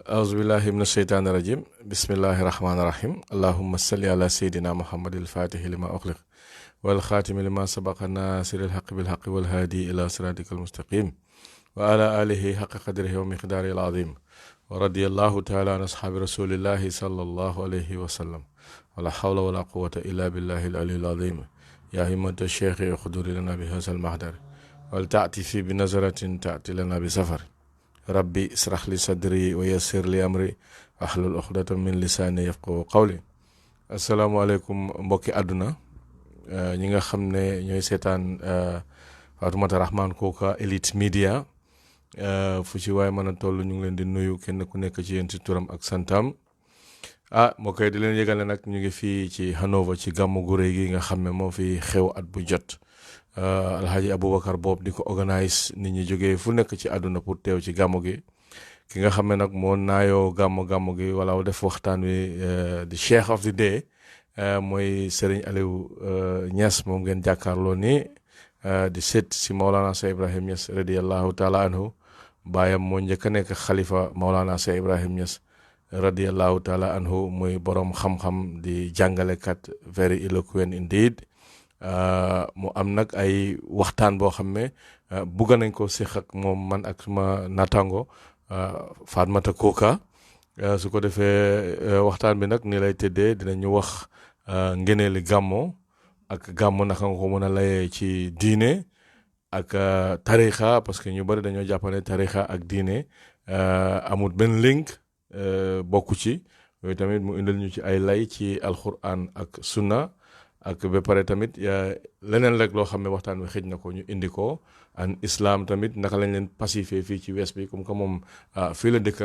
أعوذ بالله من الشيطان الرجيم بسم الله الرحمن الرحيم اللهم صل على سيدنا محمد الفاتح لما أغلق والخاتم لما سبق الناصر الحق بالحق والهادي إلى صراطك المستقيم وعلى آله حق قدره ومقداره العظيم ورضي الله تعالى عن أصحاب رسول الله صلى الله عليه وسلم ولا حول ولا قوة إلا بالله العلي العظيم يا همة الشيخ اخضر لنا بهذا المحضر ولتأتي في بنظرة تأتي لنا بسفر rabbi israh li sadri wa yassir li amri wahlul uqdatan min lisaani yafqahu qawli. asalaamaaleykum mbokki àdduna ñi nga xam ne ñooy seetaan Fatoumata Rahman Koka Elite Media fu ci waaye mën a toll ñu ngi leen di nuyu kenn ku nekk ci yéen ci turam ak santam mbokk yi di leen yëgal ne nag ñu ngi fii ci Hanover ci gàmmu gu rëy gi nga xam ne moo fi xew at bu jot. Alhaji Aboubacar boobu di ko organise nit ñi jógee fu nekk ci àdduna pour teew ci gàmmu gi ki nga xam ne nag moo naayoo gàmmu gi wala def waxtaan wi di Cheikh of the Day mooy Serigne Aliou Niass moom ngeen jàkkaarloo nii di seet si Maulana Cheikh Ibrahim Niass radiyallahu taala anhu baayam moo njëkk a nekk xalifa Maulana Cheikh Ibrahim Niass radiyallahu taala anhu muy borom xam-xam di jàngalekat very eloquent indeed. Mu am nag ay waxtaan boo xam ne bugga nañ ko séq ak moom man ak suma naataango Fatoumata Koka su ko defee waxtaan bi nag ni lay tëddee dinañu wax ngeneeli gàmmo ak gàmmo naka nga ko mën a layee ci diine ak tarixa parce que ñu bari dañoo jàppane tarixa ak diine amul benn link bokku ci yooyu tamit mu indil ñu ci ay lay ci alquran ak sunna ak ba pare tamit leneen rek loo xam ne waxtaan wi xëj na ko ñu indi ko an islam tamit naka lañ leen pacifié fii ci west bi comme que moom fii la dëkk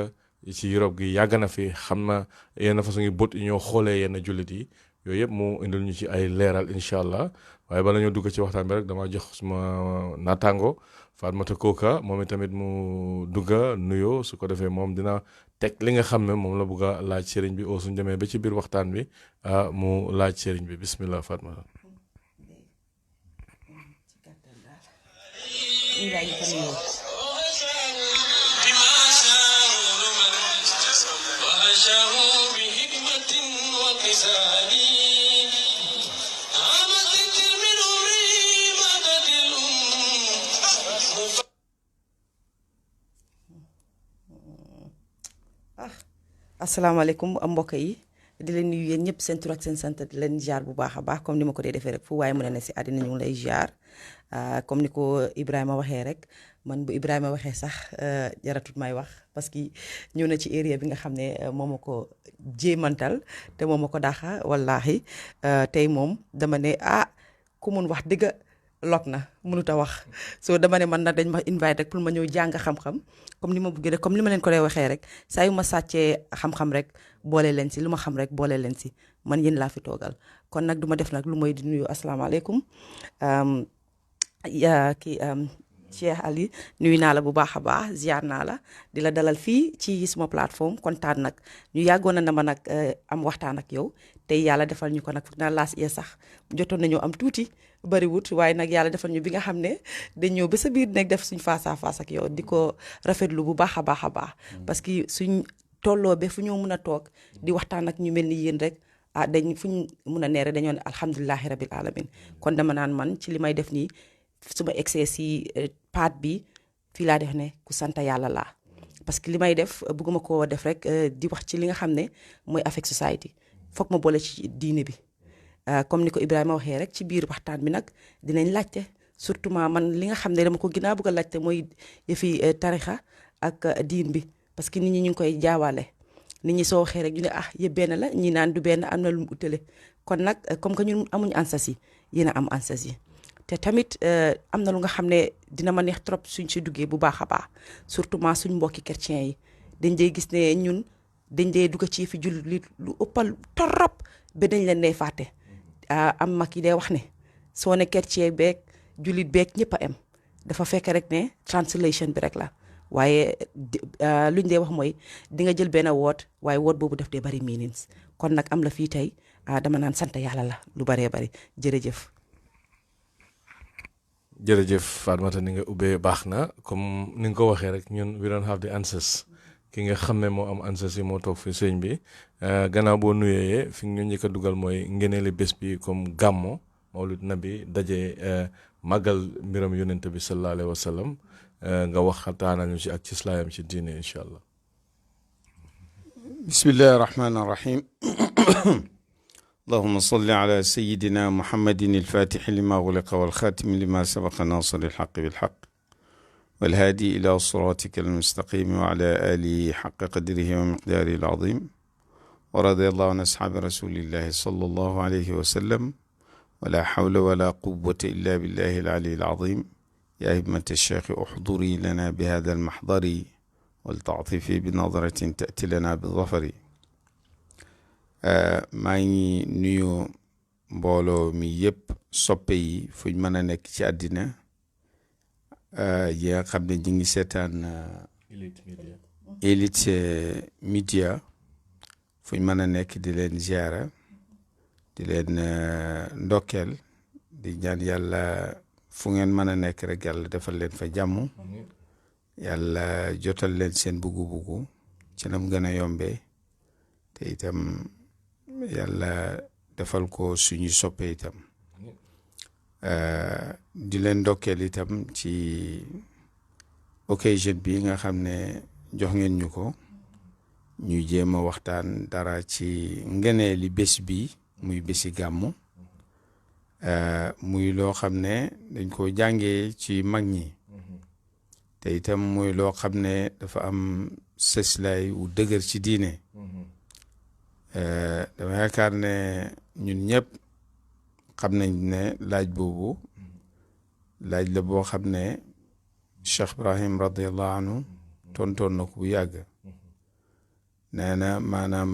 ci Europe gi yàgg na fi xam na yenn façon yi bët yi ñoo xoolee yenn jullit yi yooyu yëpp mu indil ñu ci ay leeral incha allah waaye bala ñoo dugg ci waxtaan bi rek dama jox suma naataango Fatoumata Koka moom tamit mu dugga nuyoo su ko defee moom dina teg li nga xam ne moom la bugg a laaj sëriñ bi oo suñ demee ba ci biir waxtaan bi mu laaj sëriñ bi bismillah Fatoumata. asalaamaaleykum mbokk yi di leen nuyu yéen ñëpp seen tur ak seen sant di leen jaar bu baax a baax comme ni ma ko dee defee rek fu waaye mën a ne si àddina ñu ngi lay jaar comme ni ko Ibrahima waxee rek man bu Ibrahima waxee sax jaratut may wax parce que ñëw na ci area bi nga xam ne moo ma ko jéemantal te moo ma ko daaxa wallaahi tey moom dama ne ku mun wax dëgg log na mënut a wax soo dama ne man nag dañ ma invite rek pour ma ñëw jàng xam-xam comme ni ma bëggee rek comme ni ma leen ko dee waxee rek saa yu ma sàccee xam-xam rek boole leen si lu ma xam rek boole leen si man yéen laa fi toogal kon nag du ma def nag lu mooy di nuyu asalaamaaleykum Cheikh Ali nuyu naa la bu baax a baax ziar naa la di la dalal fii ci suma plateforme kontaan nag ñu yàggoon na ma nag am waxtaan ak yow tey yàlla defal ñu ko nag foog naa laas yee sax jotoon nañoo am tuuti bariwut waaye nag yàlla defal ñu bi nga xam ne dañ ñëw ba sa biir nekk def suñ face à face ak yow di ko rafetlu bu baax a baax a baax parce que suñ tolloo ba fu ñoo mun a toog di waxtaan ak ñu mel ni yéen rek dañ fuñ mun a neere dañoo ne alhamdulilahi rabil alamin kon dama naan man ci li may def nii su ma egsee si paat bi fii laa def ne ku sant yàlla laa parce que li may def bëgguma koo def rek di wax ci li nga xam ne mooy affect society foog ma boole ci diine bi comme ni ko Ibrahima waxee rek ci biir waxtaan bi nag dinañ laajte surtout man li nga xam ne dama ko gën a bëgg a laajte mooy yëfi tarixa ak diin bi parce que nit ñi ñu ngi koy jaawaale nit ñi soo waxee rek ñu ne yëpp benn la ñi naan du benn am na lu mu utale kon nag comme que ñun amuñu ansas yi yéen a am ansas yi te tamit am na lu nga xam ne dina ma neex trop suñ si duggee bu baax a baax surtout suñ mbokki chrétien yi dañ dee gis ne ñun dañ dee dugg ci fi jullit lu ëppal torop ba dañ leen dee fàtte am mag yi dee wax ne soo ne chrétien beeg jullit beeg ñëpp a am dafa fekk rek ne translation bi rek la waaye luñ dee wax mooy di nga jël benn woot waaye woot boobu daf dee bari meanings kon nag am la fii tey dama naan sant yàlla la lu baree bari jërëjëf. jërëjëf Fatoumata ni nga ubbee baax na comme ni nga ko waxee rek ñun we don't have the answers ki nga xam ne moo am ansa si moo toog fi sëñ bi gannaaw boo nuyee fi ñu njëkk a dugal mooy ngeneeli bés bi comme gàmmo mawlid nabi daje màggal mbiram yonent bi sallallahu alayhi wa sallam nga waxtaanal ñu si ak ci islaam ci diine incha allah. bismillahi rahmaani rahim allahuma salli ala sayidina muhammadin alfatixi lima ugliqa walxaatimi lima sabaqa nasiri alxaqi bilxaq walhaadi ila siratika almustaqimi wa ala alihi xaqa qadrihi wa miqdaarihi alazim wa radiallahu an asxaabi rasulillahi sallallahu alayhi wa sallam wala xawla wala quwata illa billahi alali alazim ya himmata alcheikhi uxduri lana bihada almaxdari waltaatifi bi nadratin tati lana bi zafari maa ngi nuyu mbooloo mi yëpp soppe yi fuñ mën a nekk ci àddina yi nga xam ne ñi ngi seetaan Elite Media fuñ mën a nekk di leen ziara di leen ndokkeel di ñaan yàlla fu ngeen mën a nekk rek yàlla defal leen fa jàmm yàlla jotal leen seen bugu-bugu ci nam gën a yombee te itam yàlla defal ko suñu soppe itam di leen ndokkeel itam ci occasion bi nga xam ne jox ngeen ñu ko ñu jéem a waxtaan dara ci ngeneeli bés bi muy bési gàmmu muy loo xam ne dañ ko jàngee ci mag ñi te itam muy loo xam ne dafa am sëslaay wu dëgër ci diine dama yaakaar ne ñun ñëpp xam nañ ne laaj boobu laaj la boo xam ne Cheikh Ibrahim radiallahu anhu tontoon na ko bu yàgg nee na maanaam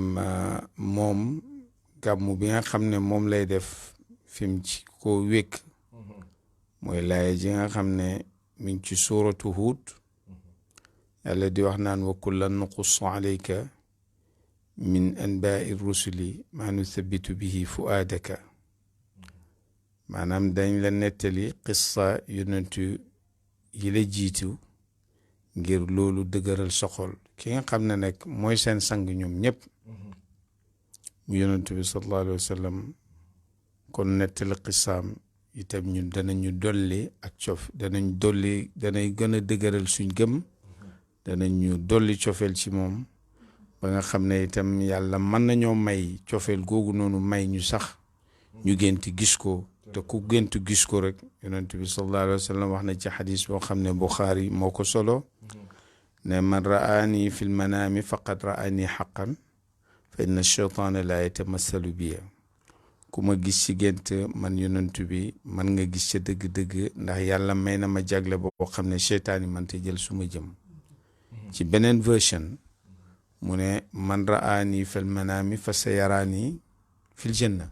moom gàmmu bi nga xam ne moom lay def fi mu ci ko wékk mooy laaya ji nga xam ne mi ngi ci suuratu Huud yàlla di wax naan wa kullan naqussu alayka min anbaai rusuli maa nuthabitu bihi fuaadaka maanaam dañ la nettali qissa yonentu yi la jiitu ngir loolu dëgëral soxol ki nga xam ne nag mooy seen sang ñoom ñëpp mu yonentu bi sallallahu alayhi wa sallam kon nettali qissaam itam ñun danañu dolli ak cof danañ gën a dëgëral suñ gëm danañu dolli cofeel ci moom ba nga xam ne itam yàlla mën nañoo may cofeel googu noonu may ñu sax ñu génti gis ko te ku géntu gis ko rek yonent bi sallallahu alayhi wa sallam wax na ci xadis boo xam ne Buxaari moo ko solo ne man raani fi l manaami faqad raani xaqan fa inna cheytaana la yatamassalu biya ku ma gis ci gént man yonent bi man nga gis ca dëgg-dëgg ndax yàlla may na ma jagle boo xam ne cheytaan yi man te jël suma jëm ci beneen version mu ne man raani fil manaami fa sayaraani fil janna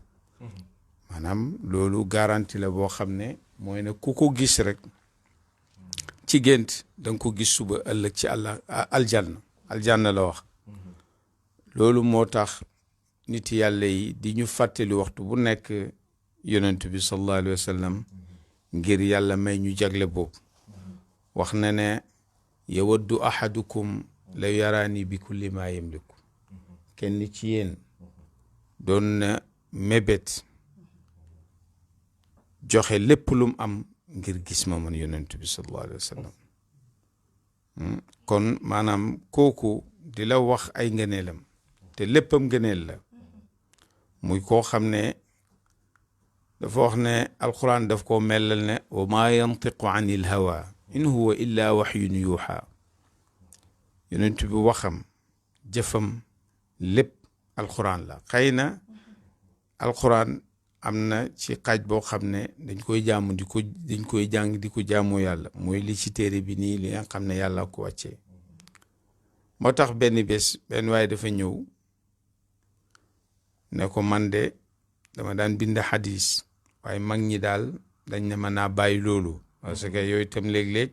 maanaam loolu garanti la boo xam ne mooy ne ku ko gis rek ci gént da nga ko gis suba ëllëg ci aljanna la wax loolu moo tax nit yàlla yi di ñu fàttali waxtu bu nekk yonent bi sallallahu alayhi wa sallam ngir yàlla may ñu jagle boobu wax na ne yawaddu ahadukum la yaraani bi kulli maa yamliku kenn ci yéen doon na mébét joxe lépp lum am ngir gis ma man yonent bi sallallahu alayhi wa sallam kon maanaam kooku di la wax ay ngëneelam te léppam ngëneel la muy koo xam ne dafa wax ne alquran daf koo mellal ne wa maa yantiqu an il hawa in huwa illa waxyun yuuxa yonent bi waxam jëfam lépp alquran la xëy na alquran am na ci xaaj boo xam ne dañ koy jàng di ko jaamu yàlla mooy li ci téere bi nii li nga xam ne yàlla ko wàccee moo tax benn bés benn waaye dafa ñëw ne ko man de dama daan bind xadis waaye mag ñi daal dañ ne mën naa bàyyi loolu parce que yooyu itam léeg-léeg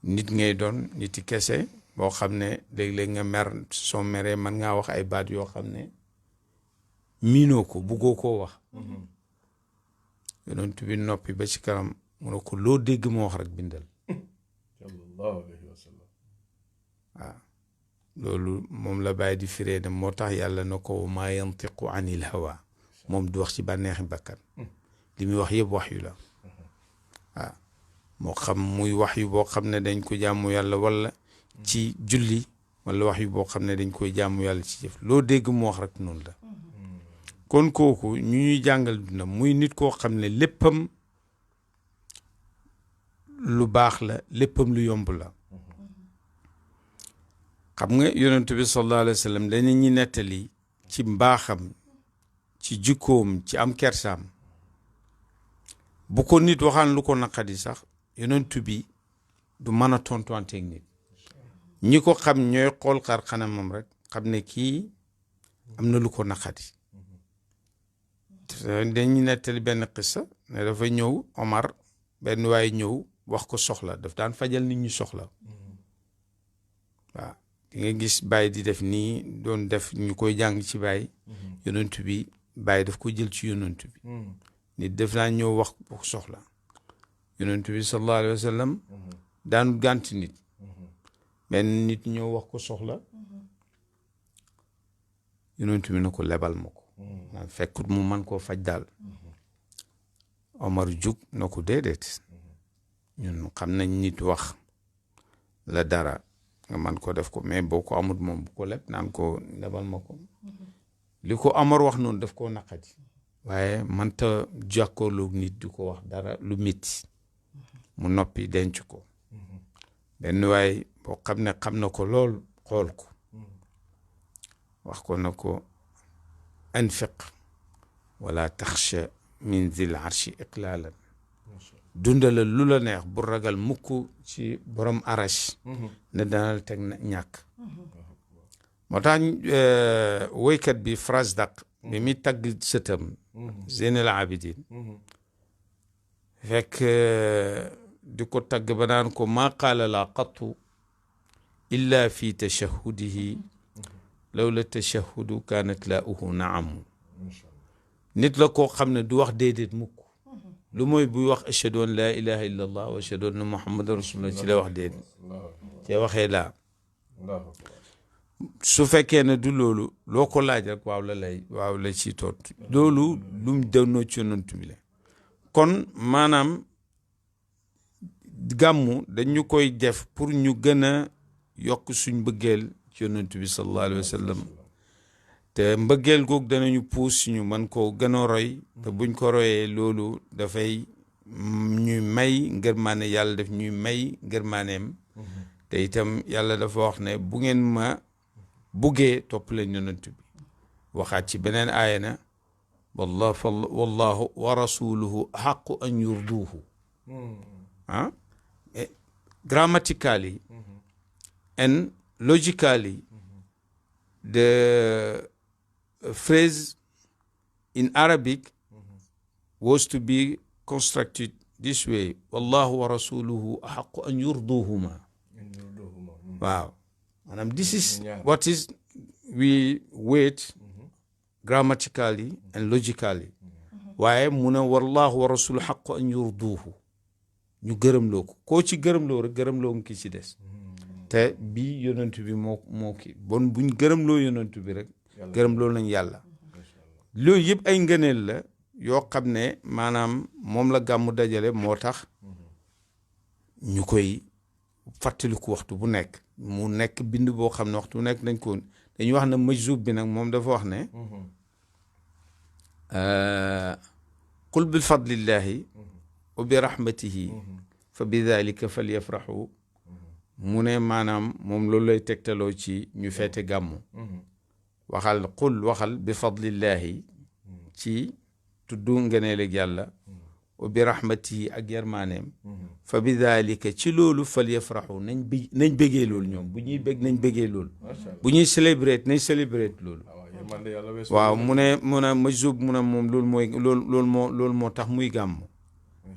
nit ngay doon niti kese boo xam ne léeg-léeg nga mer soo meree mën ngaa wax ay baat yoo xam ne miinoo ko buggoo koo wax yonent bi noppi ba ci kanam mu ne ko loo dégg moo wax rek bindal sallallahu alayhi wa sallam waaw loolu moom la bàyyi di firee ne moo tax yàlla na ko maa yantiqu anil hawa moom du wax ci bànneexi bakkan li muy wax yëpp wax yu la waaw moo xam muy wax yu boo xam ne dañ ko jaamu yàlla wala ci julli wala wax yu boo xam ne dañ koy jaamu yàlla ci jëf loo dégg mu wax rek noonu la kon kooku ñu ñuy jàngal duna muy nit koo xam ne léppam lu baax la léppam lu yomb la xam nga yonent bi sallallahu alayhi wa sallam dañu ñi nettali ci mbaaxam ci jikkoom ci am kersaam bu ko nit waxaan lu ko naqadi sax yonent bi du mën a tontuwanteeg nit ñi ko xam ñooy xool xar xanamam rek xam ne kii am na lu ko naqadi dañu nettali benn xissa ne dafa ñëw Omar benn waaye ñëw wax ko soxla daf daan fajal nit ñi soxla waaw di nga gis Baye di def nii doon def ñu koy jàng ci Baye yonent bi Baye daf ko jël ci yonent bi nit def naa ñëw wax ko soxla yonent bi sallallahu alayhi wa sallam daanu gànt nit benn nit ñëw wax ko soxla yonent bi na ko lebal ma ko naan fekkut mu man koo faj daal Omar jug na ko déedéet ñun xam nañ nit wax la dara nga man ko def ko mais boo ko amut moom bu ko leb naan ko lebal ma ko li ko Omar wax noonu daf koo naqadi waaye manta jàkkoorloog nit di ko wax dara lu métti mu noppi denc ko benn waaye boo xam ne xam na ko lool xool ko wax ko na ko anfiq wala taxsha min zil arshi iqlaalan dundalal lu la neex bu ragal mukk ci borom arash ne dana la teg ñàkk moo tax woykat bi Frasdaq bi mi tagg sëtam Zeynal Abidin fekk di ko tagg ba naan ko maa qaala la qattu illa fi tashahudihi lawla tashahudu kaanat la uhu naamu nit la koo xam ne du wax déedéet mukk lu mooy buy wax ashhadu an laa ilaha illa allah wa ashhadu anna muhammadan rasulullah ci la wax déedéet ci waxee laa su fekkee ne du loolu loo ko laaj rek waaw la ci tontu loolu lum dennoo ci yonent bi la kon maanaam gàmmu dañu koy def pour ñu gën a yokk suñ mbëggeel ci yonent bi sallallahu alayhi wa sallam te mbëggeel googu danañu puus ñu mën koo gën a roy te buñ ko royee loolu dafay ñuy may ngërmaane yàlla def ñuy may ngërmaaneem te itam yàlla dafa wax ne bu ngeen ma buggee topp leen yonent bi waxaat ci beneen aaya na wallahu wa rasuluhu xaqu an yurduuhu grammatically and logically the phrase in Arabic was to be constructed this way wallahu wa rasuluhu axaqu an yurduhuma waaw maanaam this is what is we wait grammatically and logically waaye mu ne wallahu wa rasuluhu axaqu an yurduhu ñu gërëmloo ko koo ci gërëmloo rek gërëmloo nga ki ci des te bii yonent bi moo ki bon buñ gërëmloo yonent bi rek gërëmloo nañ yàlla loolu yëpp ay ngëneel la yoo xam ne maanaam moom la gàmmu dajale moo tax ñu koy fàttaliku waxtu bu nekk mu nekk bind boo xam ne waxtu bu nekk dañuy wax ne majzub bi nag moom dafa wax ne qul bi fadlillahi wa bi rahmatihi fa bi dalika falyafrahu mu ne maanaam moom loolu lay tegtaloo ci ñu feete gàmmu waxal bi fadlillahi ci tuddu ngëneelig yàlla wa bi rahmatihi ak yermaaneem fa bi dalika ci loolu falyafrahu nañ bëggee loolu ñoom bu ñuy bëgg nañ bëggee loolu bu ñuy célébrer nañ célébrer loolu waaw mu ne majzub mu ne moom loolu moo tax muy gàmmu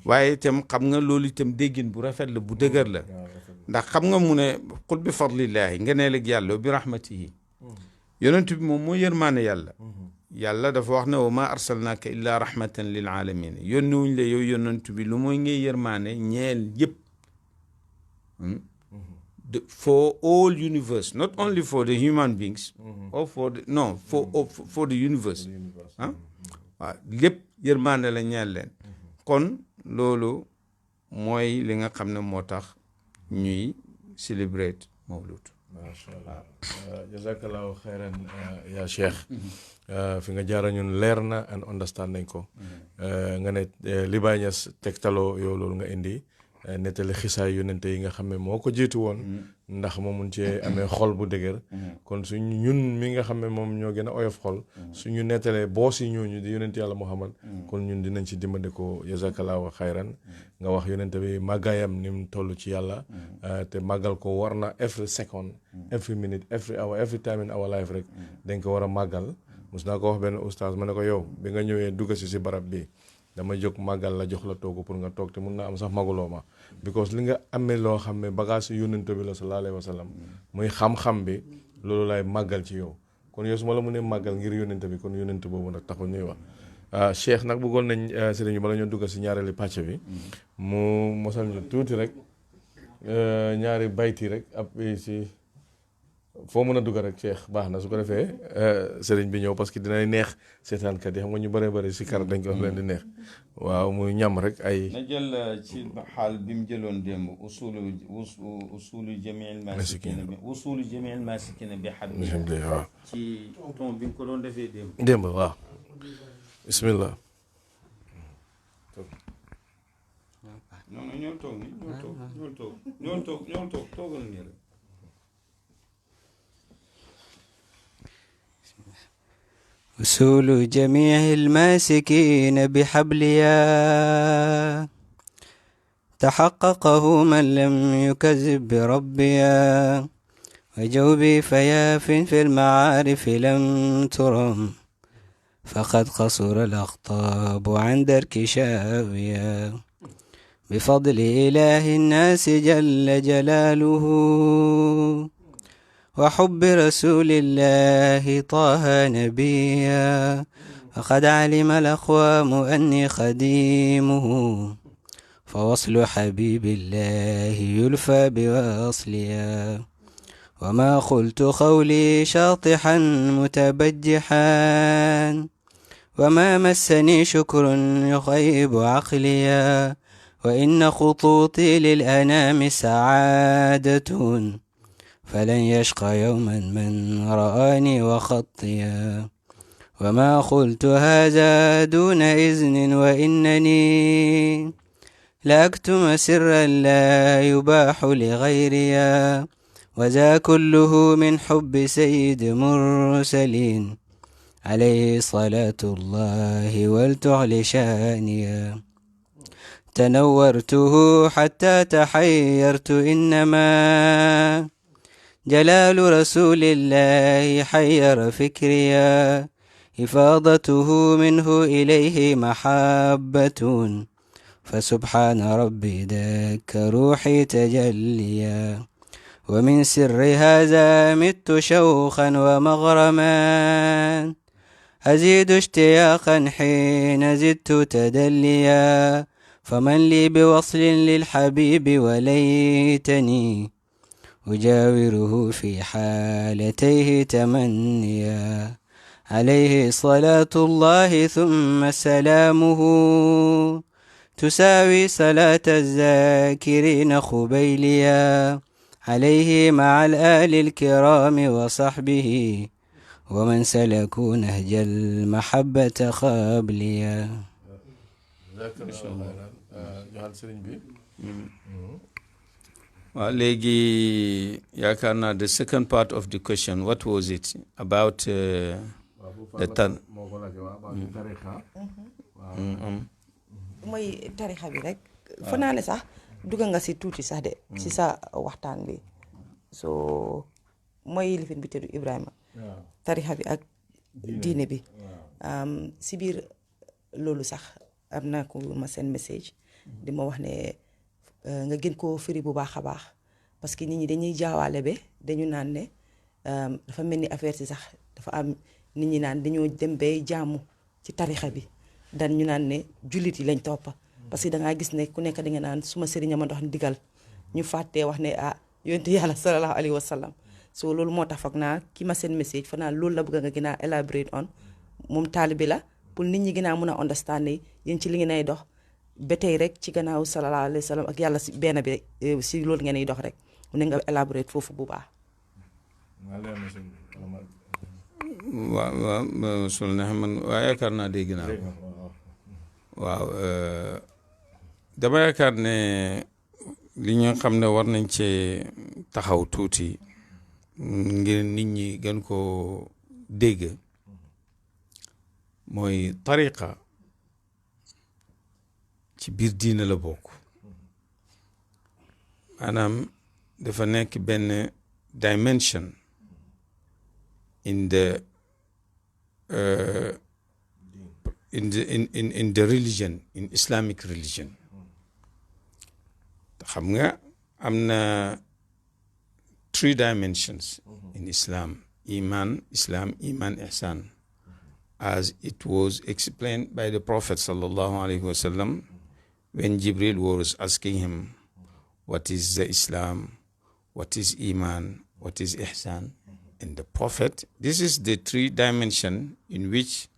waaye itam xam nga loolu itam déggin bu rafet la bu dëgër la ndax xam nga mu ne qul bi fadlillahi ngëneelig yàlla bi rahmatihi yonent bi moom moo yërmaane yàlla dafa wax ne wa ma arsalnaaka illa rahmatan lil alamin yónni wuñ la yow yonent bi lu mooy ngay yërmaane ñeel yëpp for all universe, not only for the human beings, or for the for the universe. ah waaw lépp yërmande la ñeel leen. kon loolu mooy li nga xam ne moo tax ñuy celebrate Mawlud. macha allah jazakallahu xayran yaa Cheikh. fi nga jaara ñun leer na and understand nañ ko. nga ne li Baay Ñas tegtaloo yow loolu nga indi. nettali xisaay yonente yi nga xam ne moo ko jiitu woon ndax moo mun cee amee xol bu dëgër kon suñ ñun mi nga xam ne moom ñoo gën a oyof xol suñu nettalee boos yi ñooñu di yonente yàlla Muhammad kon ñun dinañ ci dimbali ko jazakallahu xayran nga wax yonente bi màggaayam ni mu toll ci yàlla te màggal ko war na every second every minute every hour every time in our life rek dañ ko war a màggal mos naa ko wax benn oustaz ma ne ko yow bi nga ñëwee dugg si barab bi dama jóg màggal la jox la toogu pour nga toog te mun naa am sax maguloo ma because li nga amee loo xam ne bagage yonent bi la sallallahu alayhi wa sallam muy xam-xam bi loolu laay màggal ci yow kon yow su ma la mënee màggal ngir yonent bi kon yonent boobu nag taxul ñuy wax Cheikh nag bëggoon nañ sëriñ bi bala ñoo dugg si ñaareeli pàcc bi mu mosal ñu tuuti rek ñaari bayti rek ab si foo mën a dugg rek Cheikh baax na su ko defee sëriñ bi ñëw parce que dinay neex seetaankat yi xam nga ñu bëree bëri si kar dañ ko leen di neex waaw muy ñam rek ay. na jël ci xaal bi mu jëloon démb usulu jamiil masikina bi usulu jamiil masikina bi xaddi waaw ci ton bi nga ko doon defee démb waaw bismillah. non non ñoo toog ni ñoo toog toogal nii rek. وصول جميع الماسكين بحبليا تحققه من لم يكذب بربيا وجوبي فياف في المعارف لم ترم فقد قصر الأخطاب عن درك شاويا بفضل إله الناس جل جلاله وحب رسول الله طه نبيا فقد علم الأقوام أني خديمه فوصل حبيب الله يلفى بوصليا وما قلت قولي شاطحا متبجحا وما مسني شكر يخيب عقليا وإن خطوطي للأنام سعادة فلن يشقى يوما من رآني وخطيا وما قلت هذا دون إذن وإنني لأكتم سرا لا يباح لغيريا وذا كله من حب سيد مرسلين عليه صلاة الله ولتعل شانيا تنورته حتى تحيرت إنما جلال رسول الله حير فكريا إفاضته منه إليه محبة فسبحان ربي ذاك روحي تجليا ومن سر هذا مت شوقا ومغرما أزيد اشتياقا حين زدت تدليا فمن لي بوصل للحبيب وليتني أجاوره في حالتيه تمنيا عليه صلاة الله ثم سلامه تساوي صلاة الذاكرين خبيليا عليه مع الآل الكرام وصحبه ومن سلكوا نهج المحبة قبليا. waaw léegi yaakaar naa the second part of the question what was it about the tan mooy tarixa bi rek fa naa ne sax dugg nga si tuuti sax de si sa waxtaan bi so mooy lifin bi teddu Ibrahima tarixa bi ak diine bi si biir loolu sax am na ko ma seen message di ma wax ne nga gën koo firi bu baax a baax parce que nit ñi dañuy jaawaale be dañu naan ne dafa mel ni affaire si sax dafa am nit ñi naan dañoo dem bay jaamu ci tarixa bi dan ñu naan ne jullit yi lañ toppa parce que dangaa gis ne ku nekk da nga naan suma sëriñ ma dox digal ñu fàttee wax ne yonent yàlla sallallahu alayhi wa sallam so loolu moo tax foog naa ki ma seen message foog naa loolu la bëgg nga gën a elaborate on moom taalibe la pour nit ñi gën a mën a understand ne yéen ci li ngeen ay dox ba tey rek ci gannaaw sallallahu alayhi wa sallam ak yàlla si benn bi si loolu ngeen ay dox rek mu ne nga elaborate foofu bu baax. waaw sul na man waaw yaakaar naa dégg naa waaw dama yaakaar ne li ñu xam ne war nañ cee taxaw tuuti ngir nit ñi gën koo dégg mooy tariqa ci biir diina la bokk maanaam dafa nekk benn dimension in the in the religion, in Islamic religion. xam nga am na 3 dimensions in Islam: Iman, Ihsan, as it was explained by the Prophet sallallahu alaihi wasallam when Jibril was asking him, what is the Islam, what is Iman, what is Ihsan? And the Prophet, this is the 3 dimension in which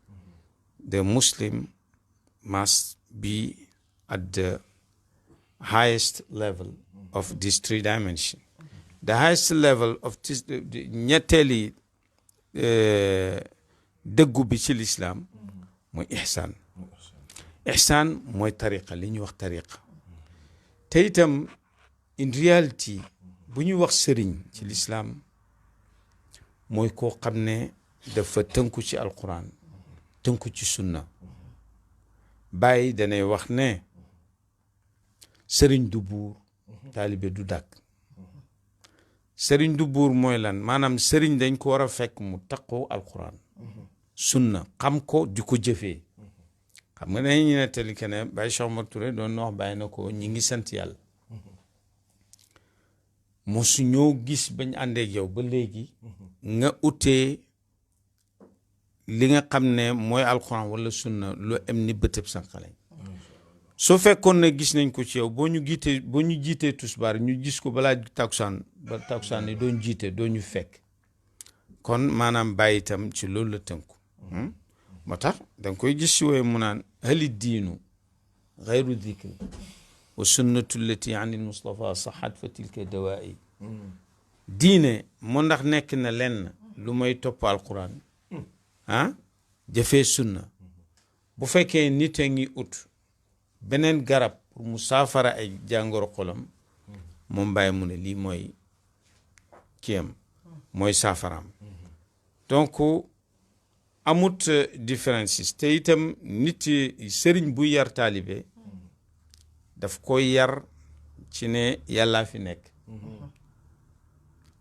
the Muslim must be at the highest level of these 3 dimensions. The highest level of this ñetteeli dëggu bi ci l'islam mooy ihsan. Ihsan mooy tariqa, li ñuy wax tariqa. Te itam in reality bu ñuy wax sëriñ ci l'islam mooy koo xam ne dafa tënku ci alquran, tënku ci sunna. Baye danay wax ne sëriñ du buur, taalibe du dàkk. sëriñ du buur mooy lan? maanaam sëriñ dañ ko war a fekk mu taqoo alquran, sunna, xam ko di ko jëfee. xam nga dañuy nettali que ne Baye Cheikh Omar Touré doon na wax bàyyi na ko ñi ngi sant yàlla mosu ñoo gis bañ àndeeg yow ba léegi nga utee li nga xam ne mooy alquran wala sunna lu am ni bëtëb sànqaleñ. soo fekkoon ne gis nañ ko ci yow boo ñu jiitee tusbaar ñu gis ko balaa takusaan ni doon jiite doo ñu fekk. kon maanaam bàyyi itam ci loolu la tënku. moo tax danga koy gis si wooye mu naan hali diinu xayru dikri wa sunnatu llati an il Mustafa saxat fa tilka dawaa'i. diine moo ndax nekk na lenn lu may topp alquran jëfee sunna. bu fekkee nit a ngi ut beneen garab pour mu saafara ay jàngoro xolam moom bàyyi mu ne lii mooy kiyam mooy saafaraam. donc amut différences te itam nit sëriñ bu yar taalibe daf koy yar ci ne yàllaa fi nekk.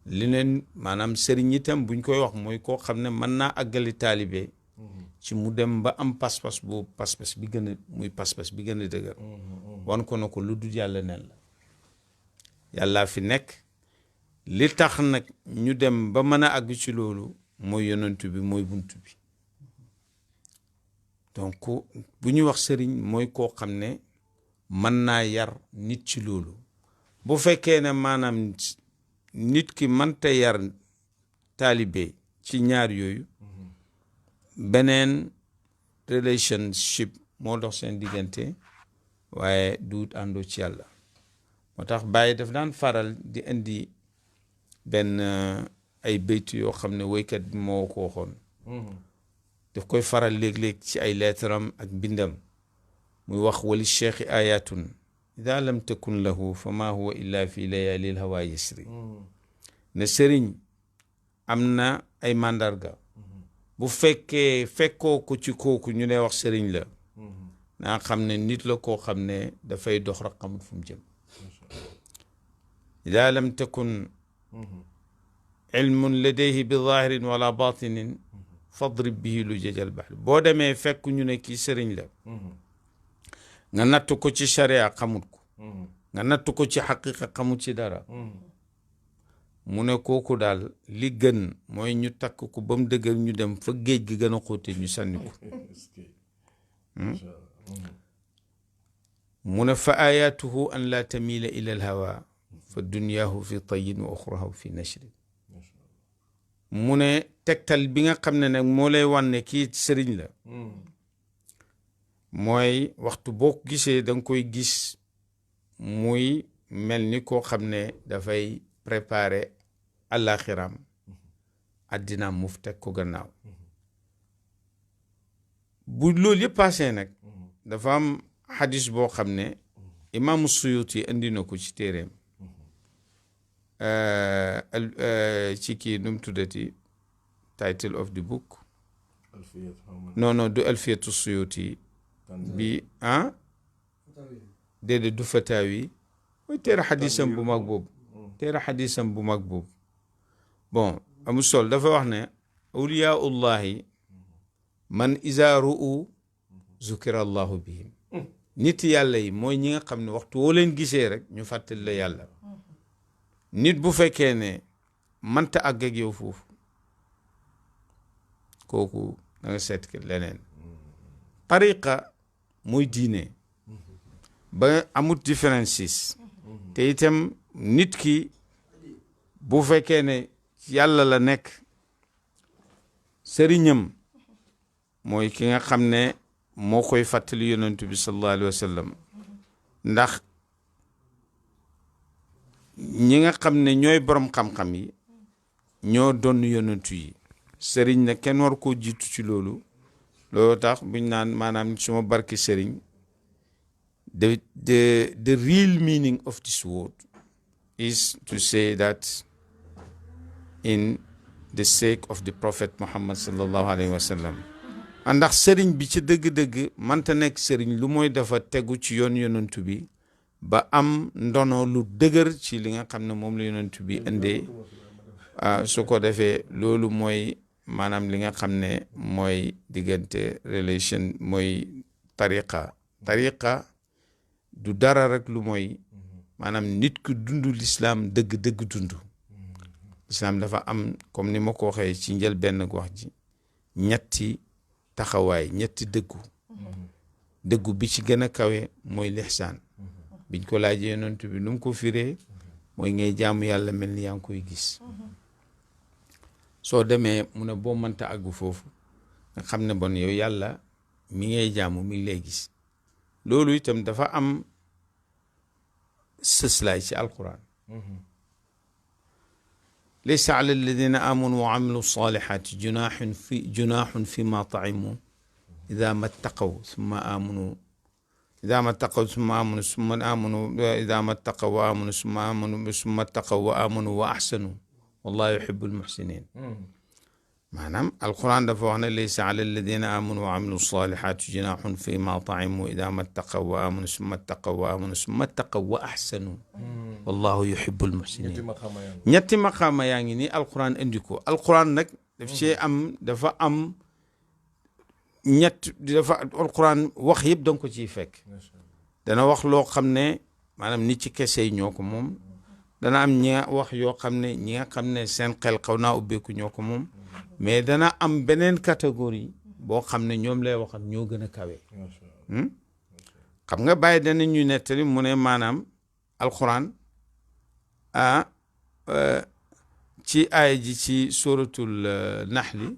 leneen maanaam sëriñ itam buñ koy wax mooy koo xam ne mën naa àggali taalibe ci mu dem ba am pas-pas bi gën a muy pas-pas bi gën a dëgër. wan ko na ko lu dul yàlla nen la, yàllaa fi nekk. li tax nag ñu dem ba mën a àgg ci loolu mooy yonent bi, mooy bunt bi. donc bu ñuy wax sëriñ mooy koo xam ne mën naa yar nit ci loolu. bu fekkee ne maanaam nit ki mënta yar taalibe ci ñaar yooyu, beneen relationship moo dox seen diggante waaye duut àndoo ci yàlla. moo tax Baye daf daan faral di indi benn ay baytu yoo xam ne woykat bi moo ko waxoon. daf koy faral léeg-léeg ci ay leetaram ak bindam muy wax wali cheikhi ayatun ida lam takun lahu fa ma huwa illa fi layalil hawa yasri. ne sëriñ am na ay mandarga, bu fekkee fekkoo ko ci kooku ñu ne wax sëriñ la, naa xam ne nit la koo xam ne dafay dox rek xamul fu mu jëm. ida lam takun ilmun ladayhi bi zahirin wala batinin fadrib bihi lu jajal bahr. boo demee fekk ñu ne kii sëriñ la, nga natt ko ci sharia xamut ko, nga natt ko ci xaqiqa xamut ci dara, mu ne kooku daal li gën mooy ñu takk ko ba mu dëgër ñu dem fa géej gi gën a xóote ñu sànni ko. mu ne fa ayatuhu an la tamila ila al hawa fa dunyaahu fi tayyin wa uxrahu fi nashrin mu ne tegtal bi nga xam ne nag moo lay wan ne kii sëriñ la mooy waxtu boo ko gisee da nga koy gis muy mel ni koo xam ne dafay préparer àllaaxiram addinaam mu teg ko gannaaw bu loolu yëpp passé nag dafa am xadis boo xam ne imaamu Suyuti indi na ko ci téeréem ci kii nu mu tuddati title of the book non du alfiyatu Suyuti bi déedéet du fataawi mooy téere xadisam bu mag boobu bon amul sol dafa wax ne awliyaullahi man iza ru'u zukira allahu bihim nit yàlla yi mooy ñi nga xam ne waxtu woo leen gisee rek ñu fàttali la yàlla nit bu fekkee ne mënta àgg ak yow foofu kooku da nga seet ki leneen tariqa muy diine ba amut différences te itam nit ki bu fekkee ne yàlla la nekk sëriñam mooy ki nga xam ne moo koy fàttali yonent bi sallallahu alayhi wa sallam ndax ñi nga xam ne ñooy borom xam-xam yi ñoo doon yonentu yi sëriñ na kenn war koo jiitu ci loolu tax buñ naan maanaam suma barki sëriñ the real meaning of this word is to say that in the sake of the prophet Muhammad sallallahu alayhi wa sallam ndax sëriñ bi ci dëgg-dëgg mënta nekk sëriñ lu mooy dafa tegu ci yoon yonentu bi ba am ndono lu dëgër ci li nga xam ne moom la yonentu bi indee su ko defee loolu mooy maanaam li nga xam ne mooy diggante relation mooy tariqa du dara rek lu mooy maanaam nit ku dund l'islam dëgg dund l'islam dafa am comme ni ma ko waxee ci njëlbenn wax ji ñetti taxawaay ñetti dëggu bi ci gën a kawe mooy lixsaan biñ ko laajee yonent bi nu mu ko firee mooy ngay jaamu yàlla mel ni yaa ngi koy gis soo demee mu ne boo mënta àggu foofu nga xam ne bon yow yàlla mi ngay jaamu mi ngi lay gis loolu itam dafa am sëslaay ci alquran laysa ala alladina amanu wa amilu salihati junahun fi ma taimu ida mattaqaw summa amanu wa ahsanu wallahu yuhibbu almuhsinin maanaam alquran dafa wax ne laysa ala alladina amanu wa amilu salihati junahun fi ma taimu ida mattaqaw wa amanu summa ttaqaw wa ahsanu wallahu yuhibbul muhsinin ñetti maqaama yaa ngi nii alquran indi ko alquran nag daf cee am dafa am alquran wax yëpp da nga ko ciy fekk dana wax loo xam ne maanaam nit ci kese yi ñoo ko moom dana am wax yoo xam ne ñi nga xam ne seen xel xaw naa ubbeeku ñoo ko moom mais dana am beneen catégorie boo xam ne ñoom lay waxat ñoo gën a kawe xam nga bàyyi dana ñu nettali mu ne maanaam alquran ci aaya ji ci suratul naxli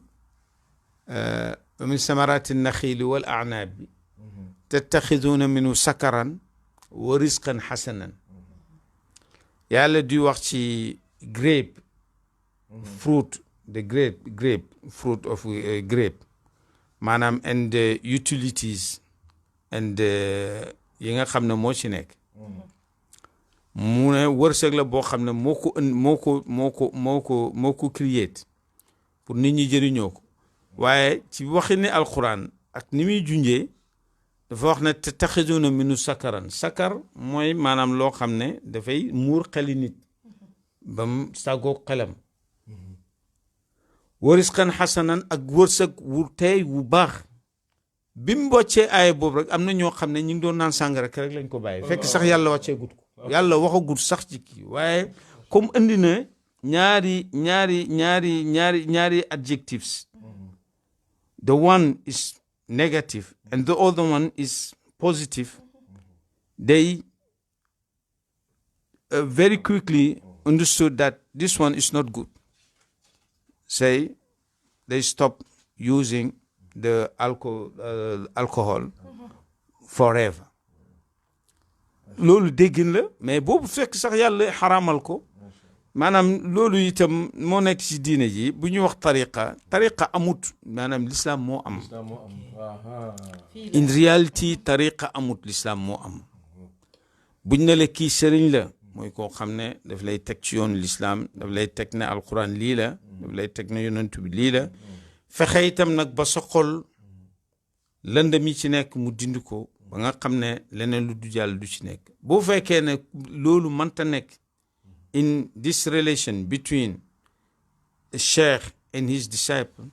min samarati naxili wal a'naabi tattaxiduuna minhu sakaran wa risqan xasanan yàlla di wax ci grape fruit the grape fruit of grape maanaam and the utilities and yi nga xam ne moo ci nekk mu ne wërsëg la boo xam ne moo ko create pour nit ñi jëriñoo ko waaye ci waxi ne alquran ak ni muy junjee dafa wax ne te taxiduna minu sakar mooy maanaam loo xam ne dafay muur xeli nit ba mu sàggoo xelam warisqan xasanan ak wërsëg wu tey wu baax bi mu boccee aaya boobu rek am na ñoo xam ne ñu ngi doon naan sàngara rek lañ ko bàyyi fekk sax yàlla wàccee gut ko yàlla waxagut sax ci kii waaye comme indi na ñaari adjectives the one is negative and the other one is positive day very quickly understood that this one is not good. Say they stop using the alcohol forever. loolu déggin la mais boobu fekk sax yàlla xaraamal ko maanaam loolu itam moo nekk ci diine ji bu ñuy wax tariqa amut maanaam l'islam moo am. in reality tariqa amut l'islam moo am buñ ne la kii sëriñ la mooy koo xam ne daf lay teg ci yoonu l'islam daf lay teg ne alquran lii la daf lay teg ne yonent bi lii la fexe itam nag ba sa xol lëndëm yi ci nekk mu dindi ko ba nga xam ne leneen lu du jàll du ci nekk boo fekkee ne loolu mënta nekk in this relation between a sheikh and his disciple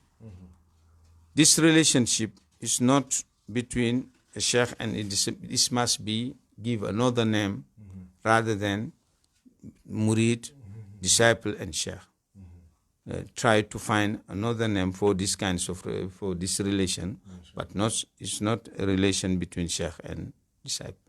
this relationship is not between a sheikh and a disciple. This must be give another name rather than murid, disciple and sheikh. Try to find another name for this kinds of for this relation, but it's not a relation between sheikh and disciple.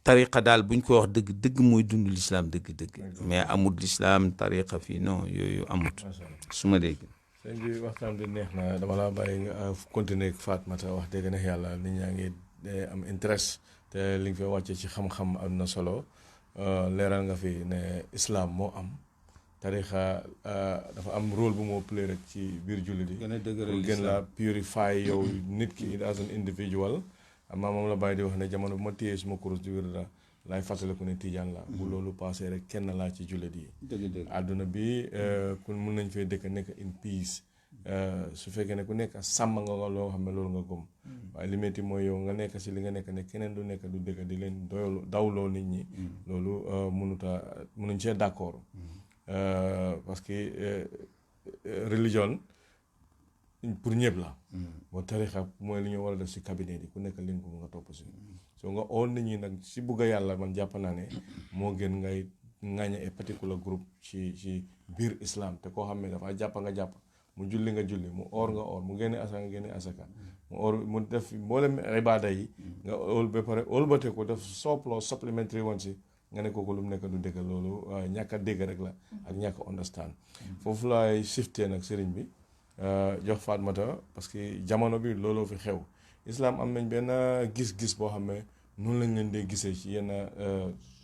tariqa daal buñ ko wax dëgg mooy dund l'islam dëgg mais amul l'islam tariqa fii non yooyu amut su ma dégg. sëñ bi waxtaan bi neex na dama laa bàyyi nga continuer ak Fatmata wax dëgg neex yàlla nit ñaa ngi am intérêt te li nga fi wàcce ci xam-xam am na solo leeral nga fi ne islam moo am tariqa dafa am rôle bu moo play rek ci biir jullit yi pour gën la purify yow nit ki as an individual. amaa moom la bàyyi di wax ne jamono bu ma téyee suma kurus di wér da laay fàttaliku ne tijaan la bu loolu passé rek kenn laa ci jullit yi àdduna bi ku mun nañ fee dëkk nekk in peace su fekkee ne ku nekk sàmm nga loo xam ne loolu nga gëm waaye li metti mooy yow nga nekk si li nga nekk ne keneen du nekk du dëkk di leen dawloo nit ñi loolu munuñ cee d'accord parce que religion pour ñëpp la moo tarixa mooy li ñu war a def si cabinet yi ku nekk li nga ko nga topp si soo nga oon nit ñi nag si bugg a yàlla man jàpp naa ne moo gën ngay ŋàññe a particular groupe ci biir islam te koo xam ne dafa jàpp nga jàpp mu julli nga julli mu oor nga oor mu génne asaka nga génne asaka mu oor mu def mboolem ibaada yi nga óol ba pare óol ba te ko def sooploo supplementary woon si nga ne kooku lu mu nekk du dégg loolu ñàkk a dégg rek la ak ñàkk a understand foofu laay shifté nag sëriñ bi jox Fatmata parce que jamono bi looloo fi xew islam am nañ benn gis-gis boo xam ne noonu lañ leen dee gisee ci yenn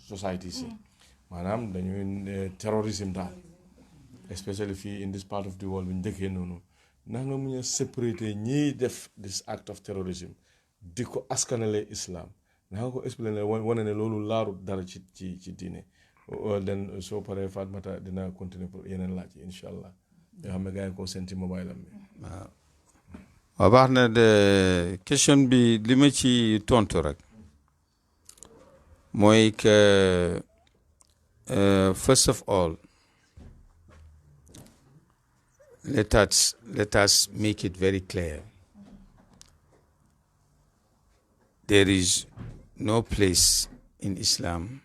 society si maanaam dañuy terrorisme daal especially fii in this part of the world bu ñu dëkkee noonu ndax nga mun a sécurité ñiy def this act of terrorism di ko askanale islam ndax nga ko expliqué wane ne loolu laarut dara ci diine den soo paree Fatmata dina continuer pour yeneen laaj yi incha allah yoo xam ne gars yi ko seen ci mobile am bi waaw baax na de question bi li ma ci tontu rek mooy que first of all let us make it very clear there is no place in Islam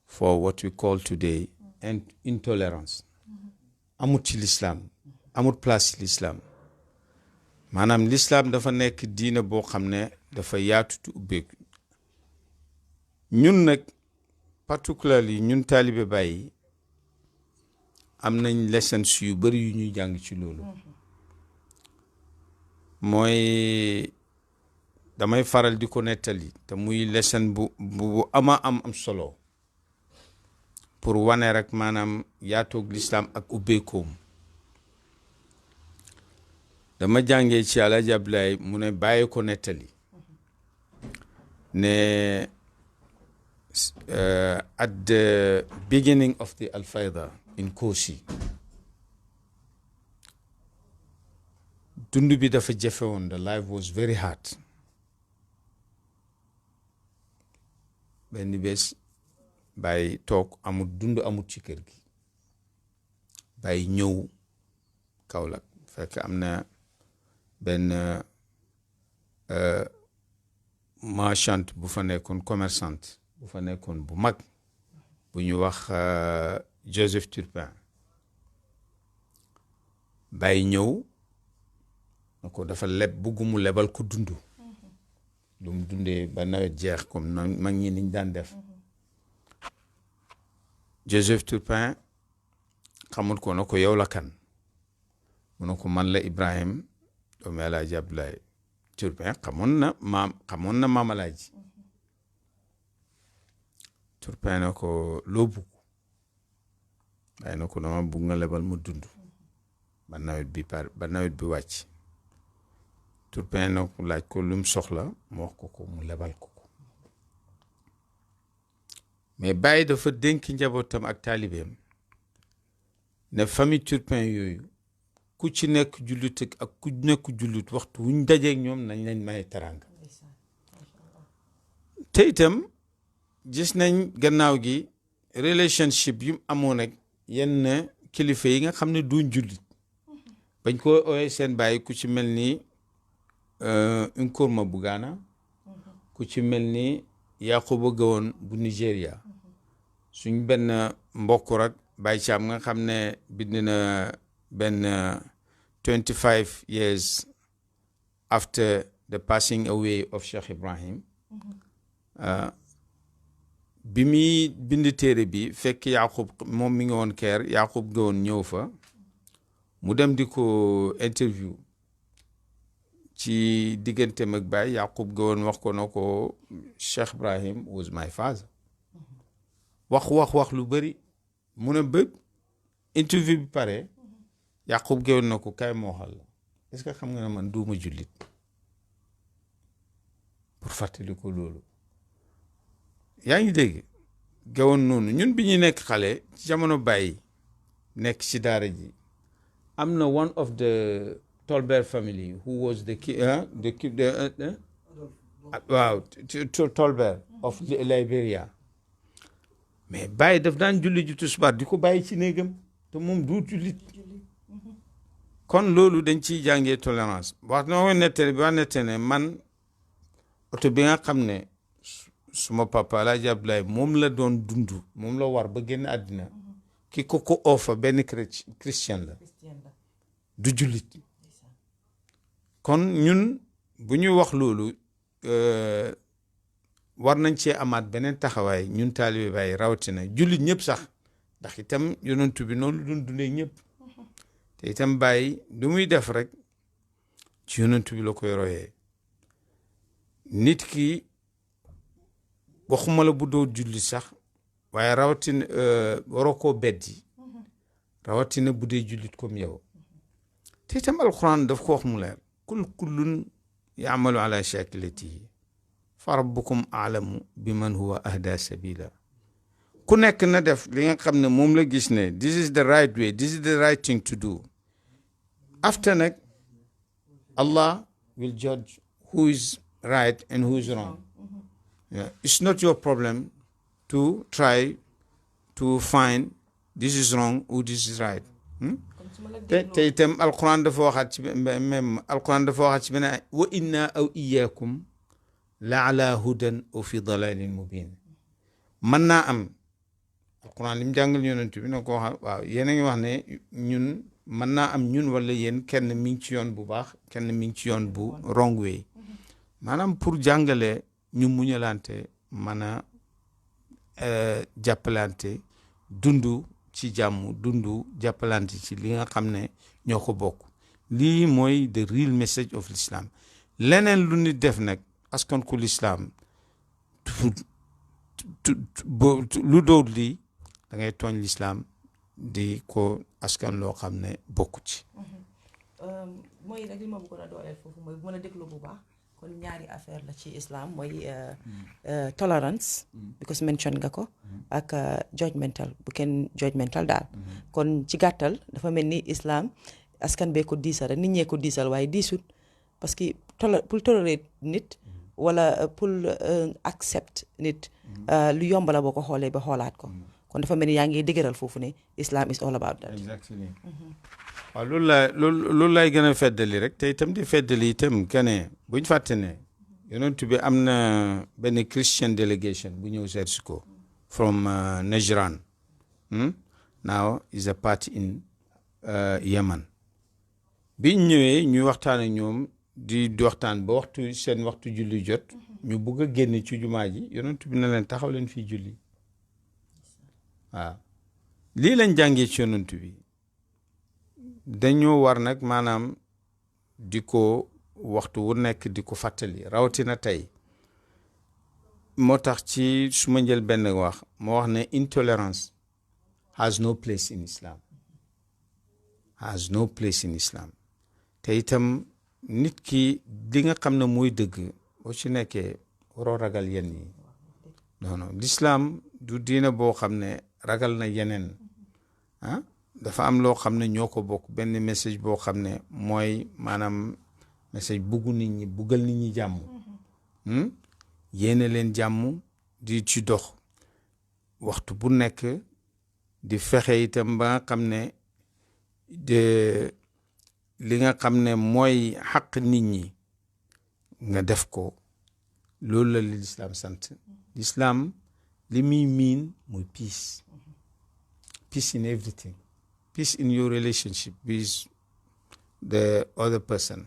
for what we call today intolerance amut ci l'islam amut place ci l'islam maanaam l'islam dafa nekk diina boo xam ne dafa yaatu te ubbeeku ñun nag particularly ñun taalibe Baay am nañ lessons yu bari yu ñuy jàng ci loolu mooy damay faral di ko nettali te muy lesson bu am solo pour wane rek maanaam yaatoog l'islam ak ubbeekoom dama jàngee ci Alaaji Abdoulaye mu ne bàyyi ko nettali ne at the beginning of the Al-Fayda in Kosi dund bi dafa jafe woon the life was very hard benn bés Baay toog amul dund amul ci kër gi Baay ñëw Kaolack fekk am na benn marchande bu fa nekkoon commerçante bu fa nekkoon bu mag bu ñu wax Joseph Turpin Baay ñëw na ko dafa bugg mu lebal ko dund lu mu dundee ba nawet jeex comme mag ñi niñ daan def Joseph Turpin xamul ko na ko yow la kan mu ne ko man la Ibrahim doomu Alaaji Abdoulaye Turpin xamoon na maam Alaaji Turpin na ko loo bugg waaye na ko dama bugg nga lebal mu dund ba nawet bi wàcc Turpin na ko laaj ko lu mu soxla mu wax ko mu lebal ko mais Baye dafa dénk njabootam ak taalibeem ne famille Turpin yooyu ku ci nekk jullit ak ku nekk jullit waxtu wuñ dajeeg ñoom nañ leen may teranga te itam gis nañ gannaaw gi relationship yu amoon ak yenn kilifa yi nga xam ne duñ jullit bañ ko ooyee seen baay ku ci mel ni Nkrumah bu Ghana ku ci mel ni Yakuba Gowon bu Nigeria suñ benn mbokk rek Baye Thiam nga xam ne bind na benn 25 years after the passing away of Cheikh Ibrahim bi muy bind téere bi fekk Yakub moom mi ngi woon Caire Yakub Gowon ñëw fa mu dem di ko interview ci digganteem ak Baye Yakub Gowon wax ko na ko Cheikh Ibrahim was my father wax lu bëri mu ne ba interview bi pare Yakub Gowon na ko kay moo xal la est-ce que xam nga ne man duuma jullit pour fàttali ko loolu yaa ngi dégg Gowon noonu ñun bi ñuy nekk xale ci jamono Baye nekk ci daara ji am na one of the Tolbert family who was the waaw Tolbert of Liberia mais Baye daf daan julli ji tisbaar di ko bàyyi ci néegam te moom du jullit kon loolu dañ ciy jàngee tolérance wax nettali man oto bi nga xam ne suma papa Alaaji Abdoulaye moom la doon dund moom la war ba génn àddina ki ko offer benn chrétien la du jullit kon ñun bu ñu wax loolu war nañ cee amaat beneen taxawaay ñun taalibe Baay rawatina jullit ñëpp sax ndax itam yonentu bi noonu doon dundee ñëpp te itam Baay du muy def rek ci yonentu bi la koy royee nit ki waxuma la bu doo julli sax waaye rawatina waroo koo beddi rawatina bu dee jullit comme yow te itam alquran daf ko wax mu leer kullun yaamalu ala shakilatihi fa rabbukum aalamu bi man huwa ahda sabila ku nekk na def li nga xam ne moom la gis ne this is the right way, this is the right thing to do. After nag Allah will judge who is right and who is wrong. Yeah. It's not your problem to try to find this is wrong or this is right. te itam alquran dafa waxaat ci même alquran dafa waxaat ci beneen wa inna aw iyaakum la ala hudan aw fi dalalin mubin. mën naa am alquran li mu jàngal yonent bi na ko wax waaw yéen a ngi wax ne ñun mën naa am ñun wala yéen kenn mi ngi ci yoon bu baax kenn mi ngi ci yoon bu wrong way maanaam pour jàngale ñu muñalante mën a jàppalante dundu ci jàmm dundu jàppalante ci li nga xam ne ñoo ko bokk lii mooy the real message of l'islam. leneen lu nit def nag askan ku l'islam lu doon lii da ngay tooñ l'islam di ko askan loo xam ne bokku ci. mooy rek li ma bëggoon a dooleel foofu mooy bu mën a déglu bu baax kon ñaari affaire la ci islam mooy tolerance because mention nga ko ak judgmental bu kenn judgmental daal kon ci gàttal dafa mel ni islam askan bee ko diisal rek nit ñee ko diisal waaye diisut parce que pour tolérer nit wala pour accept nit lu yomb la boo ko xoolee ba xoolaat ko kon dafa mel ni yaa ngi dëgëral foofu ne islam is all about that. Exactly. waaw loolu lay gën a feddali rek te itam di feddali itam kene buñ fàtte ne yonent bi am na benn Christian delegation bu ñëw seet si ko from Najran now is a part in Yemen biñ ñëwee ñu waxtaan ak ñoom di waxtaan ba seen waxtu julli jot ñu bugg a génn ci jumaa ji yonent bi na leen taxaw leen fii julli waaw lii lañ jàngee ci yonent bi dañoo war nag maanaam di ko waxtu wu nekk di ko fàttali rawatina tey moo tax ci suma njël benn wax moo wax ne intolerance has no place in Islam te itam nit ki li nga xam ne mooy dëgg boo ci nekkee waroo ragal yenn yi non l'islam du diina boo xam ne ragal na yeneen dafa am loo xam ne ñoo ko bokk benn message boo xam ne mooy maanaam message buggal nit ñi jàmm yéene leen jàmm di ci dox waxtu bu nekk di fexe itam ba nga xam ne li nga xam ne mooy xaq nit ñi nga def ko loolu la l'islam sant l'islam li muy miin mooy peace in everything, peace in your relationship with the other person,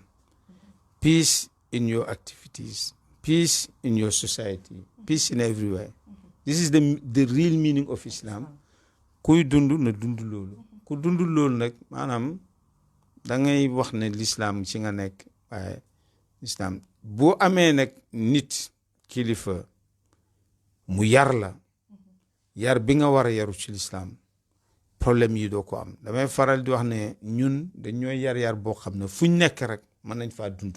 peace in your activities, peace in your society, peace in everywhere. This is the real meaning of Islam. Kuy dund na dund loolu ku dund loolu nag maanaam da ngay wax ne l'islam ci nga nekk waaye l'islam boo amee nag nit kilifa mu yar la yar bi nga war a yaru ci l'islam problème yi doo ko am damay faral di wax ne ñun dañooy yar boo xam ne fuñ nekk rek mën nañ faa dund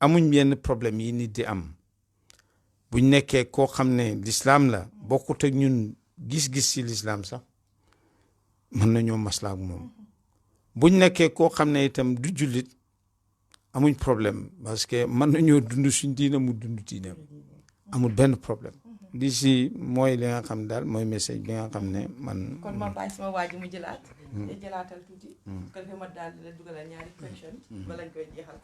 amuñ yenn problème yi nit di am buñ nekkee koo xam ne l'islam la bokkut ak ñun gis-gis ci l'islam sax mën nañoo maslaa ak moom buñ nekkee koo xam ne itam du jullit amuñ problème parce que mën nañoo dund suñ diina mu dund diinam amul benn problème li si mooy li nga xam daal mooy message bi nga xam ne man. kon ma bàyyi sama waa ji mu jëlaatal tuuti. kon fi ma daal di la dugalal ñaari question. ba lañ koy jeexal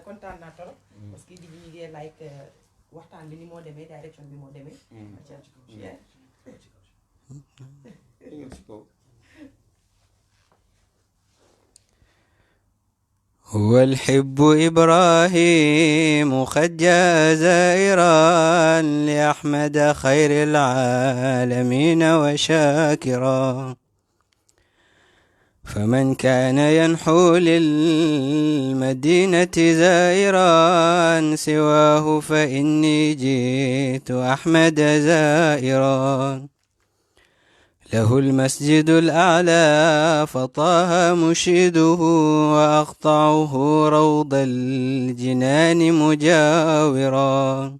kontaan naa trop. parce que di ñu ngi like waxtaan bi ni moo demee direction bi moo demee. هو الحب إبراهيم قد جاء زائرا لأحمد خير العالمين وشاكرا فمن كان ينحو للمدينة زائرا سواه فإني جئت أحمد زائرا له المسجد الأعلى فطه مشيده وأقطعه روض الجنان مجاورا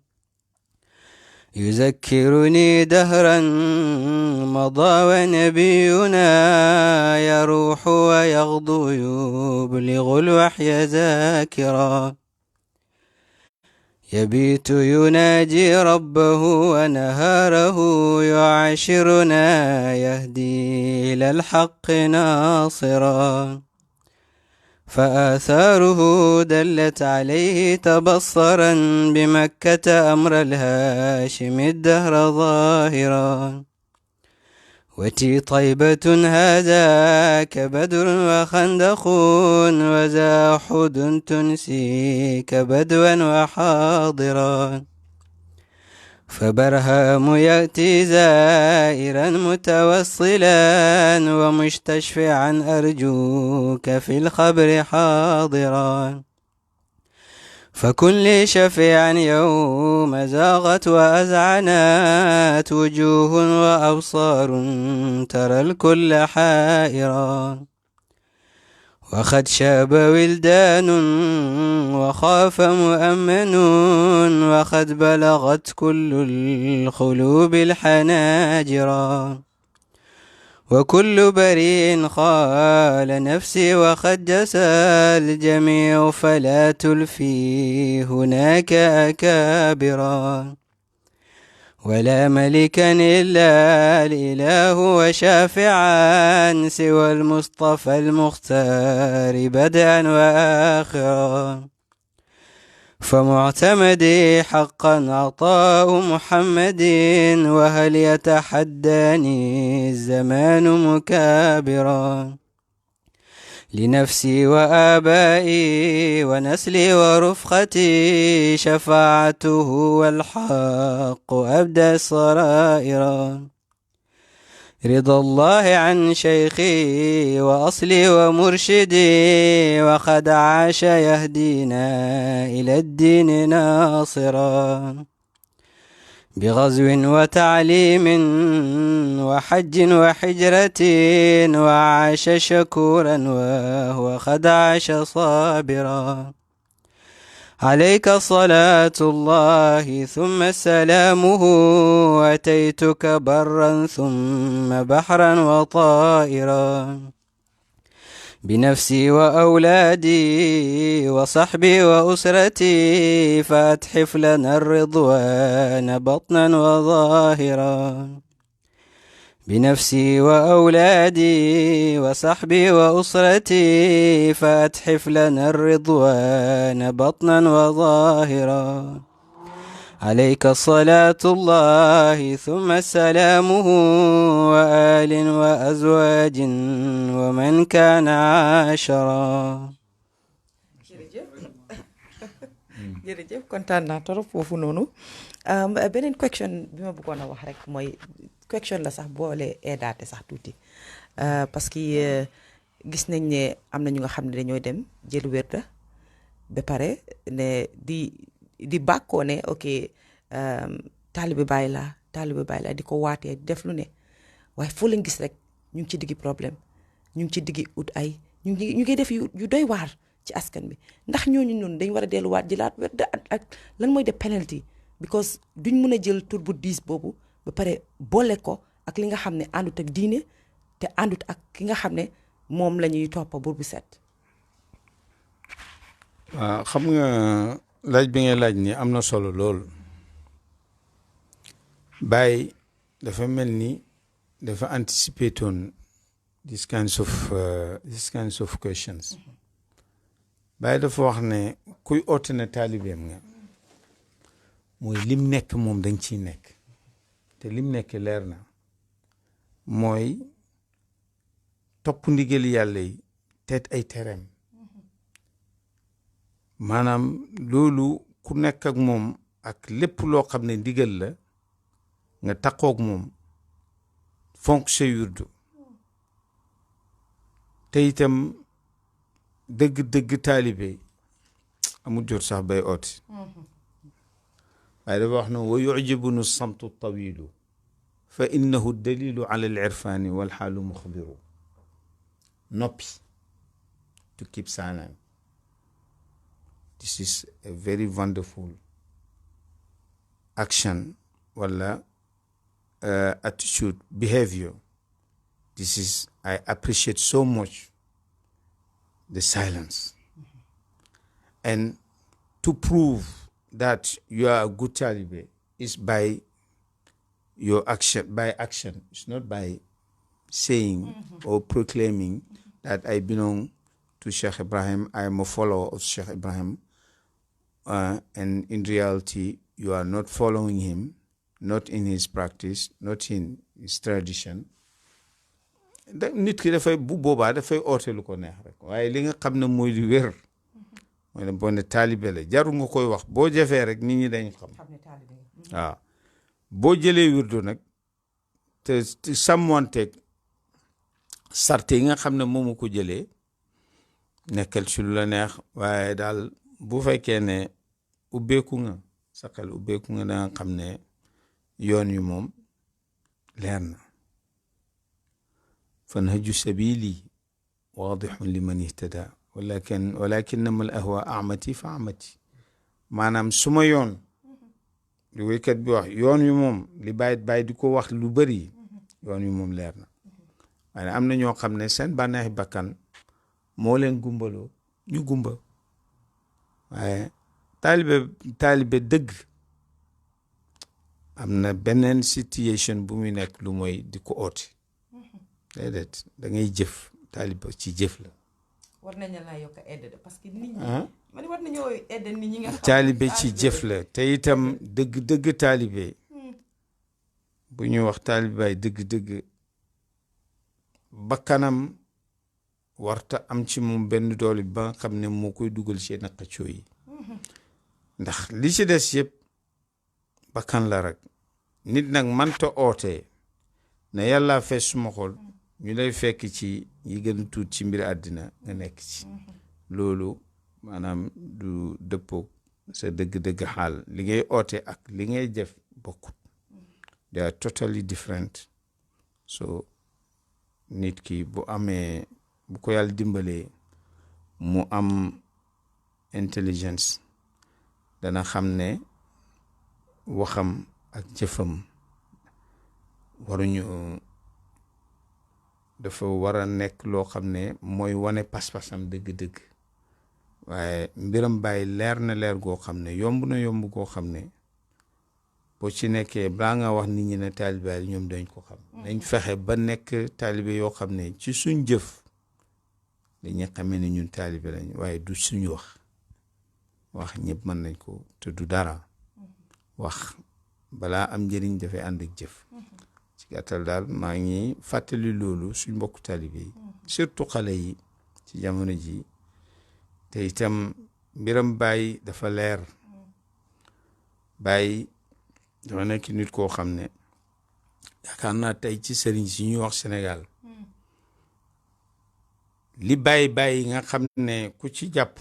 يذكرني دهرا مضى ونبينا يروح ويغدو يبلغ الوحي ذاكرا يبيت يناجي ربه ونهاره يعاشرنا يهدي إلى الحق ناصرا فآثاره دلت عليه تبصرا بمكة أمر الهاشم الدهر ظاهرا وتي طيبة هذاك بدر وخندق وذا أحد تنسيك بدوا وحاضرا فبرهام يأتي زائرا متوصلا ومستشفعا أرجوك في الخبر حاضرا فكن لي شفيعا يوم زاغت وأذعنت وجوه وأبصار ترى الكل حائرا وقد شاب ولدان وخاف مؤمن وقد بلغت كل القلوب الحناجرا وكل بريء خال نفسي وقد جسى الجميع فلا تلفي هناك أكابرا ولا ملكا إلا الإله وشافعا سوى المصطفى المختار بدءا وآخرا فمعتمدي حقا عطاء محمد وهل يتحداني الزمان مكابرا لنفسي وآبائي ونسلي ورفقتي شفاعته والحق أبدى السرائرا رضا الله عن شيخي وأصلي ومرشدي وقد عاش يهدينا إلى الدين ناصرا بغزو وتعليم وحج وحجرة وعاش شكورا وهو قد عاش صابرا عليك صلاة الله ثم سلامه أتيتك برا ثم بحرا وطائرا بنفسي وأولادي وصحبي وأسرتي فأتحف لنا الرضوان بطنا وظاهرا بنفسي وأولادي وصحبي وأسرتي فأتحف لنا الرضوان بطنا وظاهرا عليك صلاة الله ثم سلامه وآل وأزواج ومن كان عاشرا jërëjëf kontaan naa trop foofu noonu beneen question bi ma bëggoon a wax rek mooy question la sax boole eedaate sax tuuti parce que gis nañ ne am na ñu nga xam ne dañooy dem jël wérda ba pare ne di bàkkoo ne ok taalibe Baay laa di ko waatee di def lu ne waaye foo leen gis rek ñu ngi ci diggi problème ñu ngi ci diggi ut ay ñu ngi def yu doy waar ci askan bi ndax ñooñu noonu dañ war a delluwaat jëlaat wérda ak lan mooy de penalty because duñ mën a jël tur bu diis boobu ba pare boole ko ak li nga xam ne àndut ak diine te àndut ak ki nga xam ne moom la ñuy toppa bur bu set. waaw xam nga laaj bi ngay laaj ni am na solo lool Baye dafa mel ni dafa anticiper toon these kinds of questions Baye dafa wax ne kuy oote na taalibeem nga mooy lim nekk moom dañ ciy nekk te lim nekk leer na mooy topp ndigal yàlla yi teet ay tereem maanaam loolu ku nekk ak moom ak lépp loo xam ne ndigal la nga takkoog moom fonk sa yurdu te itam dëgg taalibe amul jot sax bay ooti waaye dafa wax ne wa yujibunu samtu tawilu fa innahu dalilu ala al irfani wal xaalu muxbiru noppi to keep silent. This is a very wonderful action wala attitude, behavior. This is, I appreciate so much the silence. And to prove that you are a good Taliban is by your action, by action. It's not by saying or proclaiming that I belong to Sheikh Ibrahim, I am a follower of Sheikh Ibrahim. And in reality, you are not following him, not in his practice, not in his tradition. Nit ki dafay bu boobaa dafay oote lu ko neex rek waaye li nga xam ne mooy li wér mooy ne boo ne taalibe la jarul nga koy wax boo jafee rek nit ñi dañ xam waaw boo jëlee wirdu nag te sàmmanteeg sarte yi nga xam ne moomu ko jëlee nekkal ci lu la neex waaye daal bu fekkee ne ubbeeku nga sa xel ubbeeku nga da nga xam ne yoon yu moom leer na فنهج سبيلي واضح لمن اهتدى ولكنما الأهواء أعمتي فأعمتي maanaam suma yoon li wéykat bi wax yoon wi moom li bàyyi di ko wax lu bëri yoon wi moom leer na waaye am na ñoo xam ne seen bànneexi bakkan moo leen gumbaloo ñu gumba waaye taalibe dëgg am na beneen situation bu muy nekk lu mooy di ko oote déedéet da ngay jëf taaliba ci jëf la. war nañu laa yokk aide parce que nit ñi. man war nañoo aide nit ñi nga xam taalibe ci jëf la te itam dëgg taalibe bu ñuy wax taalibaay dëgg bakkanam warta am ci moom benn doole ba nga xam ne moo koy dugal ci naqacoo yi ndax li ci des yëpp bakkan la rek nit nag mënta ootee ne yàlla fees suma xol ñu lay fekk ci yi gën a tuut ci mbir àddina nga nekk ci loolu maanaam du dëppoo sa dëgg-dëgg xaal li ngay oote ak li ngay def bokkut they are totally different so nit ki bu ko yàlla dimbalee mu am intelligence dana xam ne waxam ak jëfam dafa war a nekk loo xam ne mooy wane pas-pasam dëgg-dëgg waaye mbiram bàyyi leer na leer goo xam ne yomb na yomb goo xam ne boo ci nekkee balaa nga wax nit ñi ne taalibe yi ñoom dañ ko xam dañ fexe ba nekk taalibe yoo xam ne ci suñ jëf dañuy xamee ne ñun taalibe lañ waaye du suñu wax ñëpp mën nañ ko te du dara wax balaa am njëriñ dafay ànd ak jëf ci gàttal daal maa ngi fàttali loolu suñ mbokku taalibe yi surtout xale yi ci jamono ji te itam mbiram Baay dafa leer Baay dafa nekk nit koo xam ne yaakaar naa tey ci sëriñ si ñuy wax Sénégal li Baay nga xam ne ku ci jàpp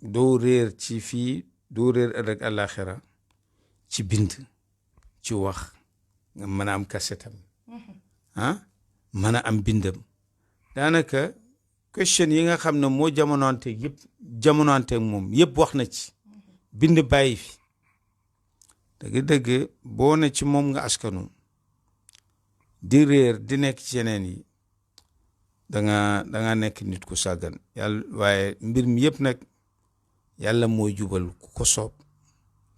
doo réer ci fii doo réer ëllëg àllaaxira ci bind ci wax nga mën a am kasetam mën a am bindam daanaka question yi nga xam ne moo jamonoonteeg moom yëpp wax na ci bind bàyyi fi dëgg-dëgg boo ne ci moom nga askanu di réer di nekk ci yeneen yi danga nekk nit ku sàggan yàlla waaye mbir mi yëpp nag yàlla mooy jubal ku ko soob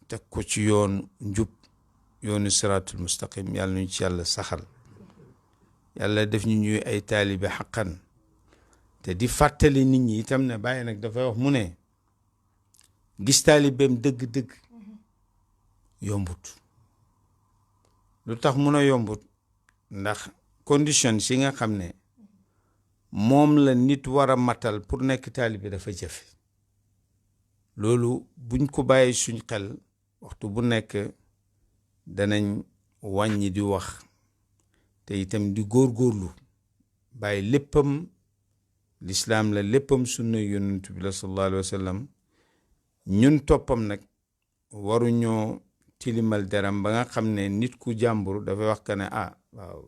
teg ko ci yoon njub yoonu siraatul mustaqim yàlla ñu ci yàlla saxal yàlla def ñu ñuy ay taalibe xaqan te di fàttali nit ñi itam ne Baay nag dafay wax mu ne gis taalibeem dëgg-dëgg yombut lu tax mun a yombut ndax condition si nga xam ne moom la nit war a matal pour nekk taalibe dafa jafe loolu buñ ko bàyyi suñ xel waxtu bu nekk danañ wàññi di wax te itam di góorgóorlu bàyyi léppam lislaam la léppam sunna yonent bi la sallallahu alayhi wa sallam ñun toppam nag waruñoo tilimal deram ba nga xam ne nit ku jàmbur dafay wax ka ne waaw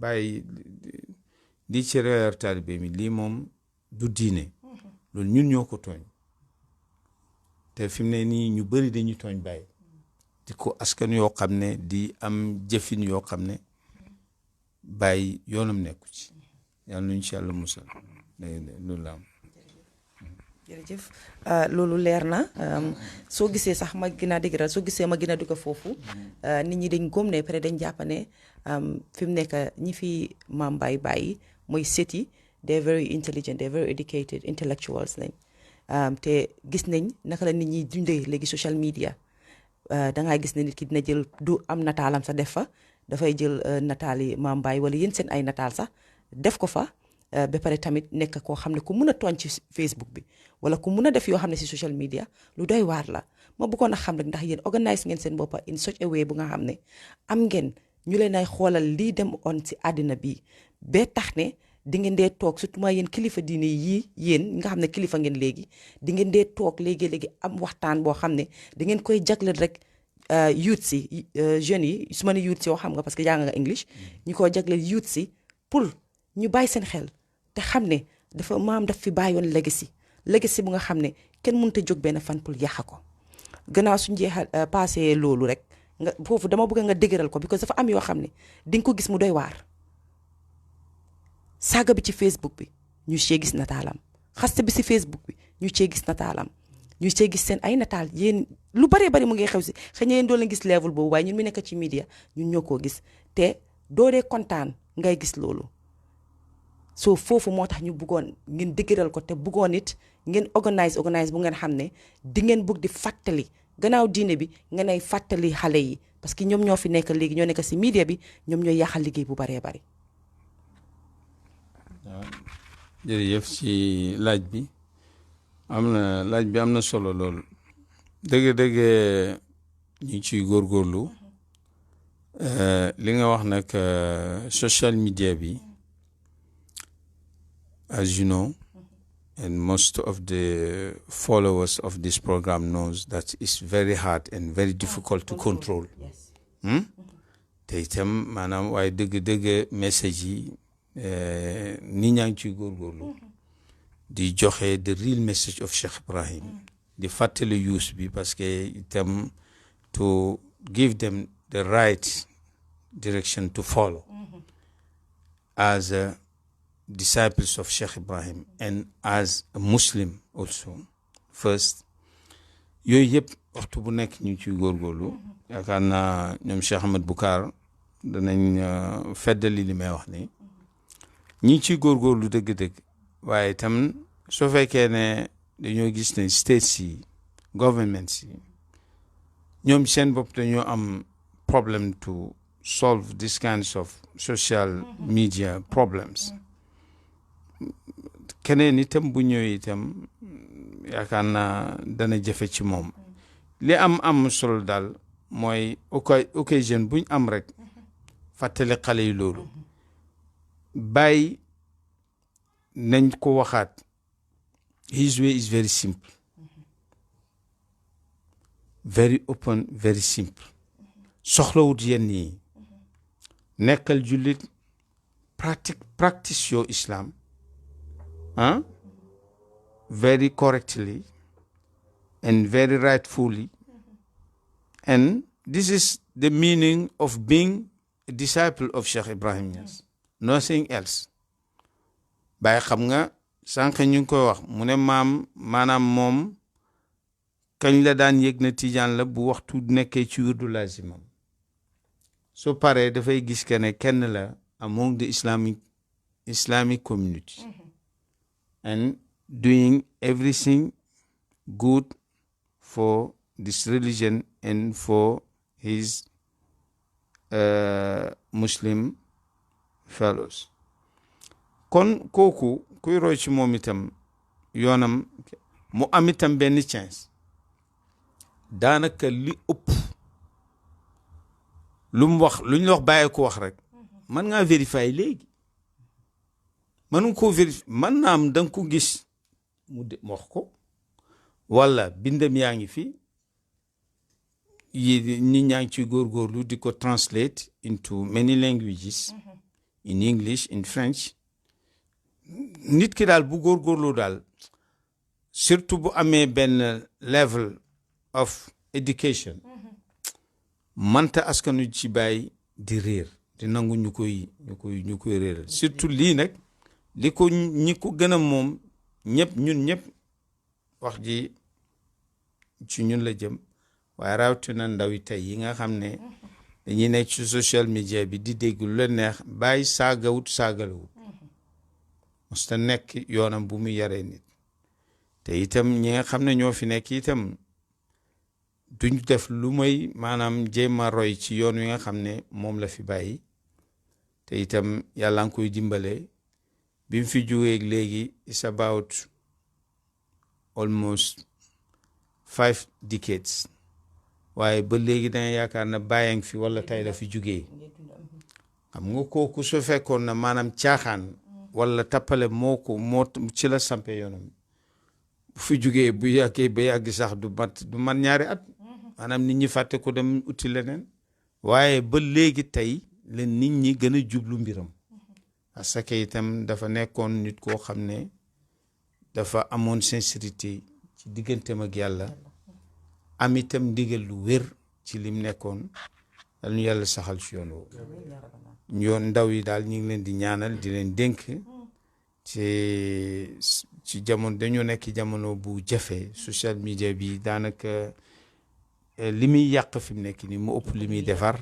bàyyi di ci reer taalibe mi lii moom du diine loolu ñun ñoo ko tooñ te fi mu ne nii ñu bëri dañuy tooñ Baay di ko askan yoo xam ne di am jëfin yoo xam ne Baay yoonam nekku ci yàlla nuñ ci yàlla musal loolu la am. jërëjëf loolu leer na soo gisee sax ma gën a dëgëral soo gisee ma gën a dugg foofu nit ñi dañ góom ne peut-être dañ jàpp ne fi mu nekk ñi fi maam Baay bàyyi mooy sët yi they're very intelligent they're very educated intellectuals lañ te gis nañ naka la nit ñi dundee léegi social media dangaa gis ne nit ki dina jël du am nataalam sa def fa dafay jël nataali maam Baay wala yéen seen ay nataal sax def ko fa ba pare tamit nekk koo xam ne ku mun a tooñ ci Facebook bi wala ku mun a def yoo xam ne si social media lu doy waar la ma bëggoon a xam rek ndax yéen organise ngeen seen boppa in such a way bu nga xam ne am ngeen ñu leen ay xoolal lii dem on si àddina bi ba tax ne di ngeen dee toog surtout ma yéen kilifa diine yii yéen nga xam ne kilifa ngeen léegi di ngeen dee toog léegi-léegi am waxtaan boo xam ne da ngeen koy jagleel rek youth si jeunes yi su ma ne youth si yoo xam nga parce que jàng nga English ñu koy jagleel youth si pour ñu bàyyi seen xel te xam ne dafa maam daf fi bàyyoon legacy bu nga xam ne kenn mënut a jóg benn fan pour yàq ko gannaaw suñ jeexal passé loolu rek nga foofu dama bëgg nga dëgëral ko because dafa am yoo xam ne di nga ko gis mu doy waar saaga bi ci Facebook bi ñu cee gis nataalam xaste bi si Facebook bi ñu cee gis nataalam ñu cee gis seen ay nataal yéen lu baree bari mu ngi xew si xëy na yéen doo leen gis level boobu waaye ñun mi nekk ci media ñun ñoo koo gis te doo dee kontaan ngay gis loolu so foofu moo tax ñu bëggoon ngeen dëgëral ko te bëggoon it ngeen organise bu ngeen xam ne di ngeen bëgg di fàttali gannaaw diine bi ngeen ay fàttali xale yi parce que ñoom ñoo fi nekk léegi ñoo nekk si media bi ñoom ñooy yàqal liggéey bu baree bari. waaw jërëjëf ci laaj bi am na solo lool dëgg-dëgg ñu ngi ciy góorgóorlu li nga wax nag social media bi, as you know, and most of the followers of this program knows that it's very hard and very difficult to control. te itam maanaam waaye dëgg-dëgg message yi nit ñaa ngi ciy góorgóorlu di joxe the real message of Cheikh Ibrahim, di fàttali youth bi parce que itam to give them the right direction to follow as disciples of Cheikh Ibrahim and as a Muslim also first. yooyu yëpp waxtu bu nekk ñu ciy góorgóorlu. yaakaar naa ñoom Cheikh Ahmed Boucar danañ feddali li may wax ni ñi ciy góorgóorlu dëgg-dëgg. waaye itam soo fekkee ne dañoo gis ne states yi governments yi ñoom seen bopp dañoo am problem to solve these kinds of social media problems. keneen itam bu ñëwee itam yaakaar naa dana jafe ci moom. li am solo daal mooy occasion buñ am rek fàttali xale yi loolu bàyyi nañ ko waxaat. His way is very simple, very open, very simple. soxlawut yenn yi. nekkal jullit, practice your Islam very correctly and very rightfully, and this is the meaning of being a disciple of Cheikh Ibrahim Niass, nothing else. Baye xam nga sànq ñu ngi koy wax mu ne maanaam moom kañ la daan yëg na tijaan la bu waxtu nekkee ci wirdu lazimam. soo paree dafay gis que ne kenn la among the Islamic community and doing everything good for this religion and for his Muslim fellows. kon kooku kuy roy ci moom itam yoonam mu am itam benn chance. daanaka li ëpp lu mu wax lu ñu la wax bàyyi ko wax rek mën ngaa vérifier léegi. mën nga koo vérifier mën naa am da nga ko gis mu wax ko wala bindam yaa ngi fi yi nit ñaa ngi ciy góorgóorlu di ko translate into many languages, in English, in French. nit ki daal bu góorgóorlu daal surtout bu amee benn level of education manta askanu ci bàyyi di réer di nangu ñu koy réeral. surtout lii nag li ko ñi ko gën a moom ñëpp ñun ñëpp wax ji ci ñun la jëm waaye rawatina ndaw yi tey yi nga xam ne dañuy nekk ci social media bi di dégg lu leen neex bàyyi saagalawut musta nekk yoonam bu mu yaree nit. te itam ñi nga xam ne ñoo fi nekk itam duñ def lu may maanaam jéem a roy ci yoon wi nga xam ne moom la fi bàyyi. te itam yàlla nga koy dimbale bi mu fi jógee léegi it's about almost 5 decades waaye ba léegi danga yaakaar na bàyyi fi wala tey la fi jógee. xam nga kooku su fekkoon na maanaam caaxaan wala tappale moo ci la sampe yoonam bu fi jógee bu yàggee ba yàgg sax du mat ñaari at maanaam nit ñi fàtte ko dem uti leneen. waaye ba léegi tey la nit ñi gën a jublu mbiram parce que itam dafa nekkoon nit koo xam ne dafa amoon sincérité ci digganteem ak yàlla am itam ndigal lu wér ci lim nekkoon. yal na yàlla saxal ci yoon woowu. yoon ndaw yi daal ñu ngi leen di ñaanal di leen dénk ci jamono dañoo nekk jamono bu jafe. social media bi daanaka li muy yàq fi mu nekk nii mu ëpp li muy defar.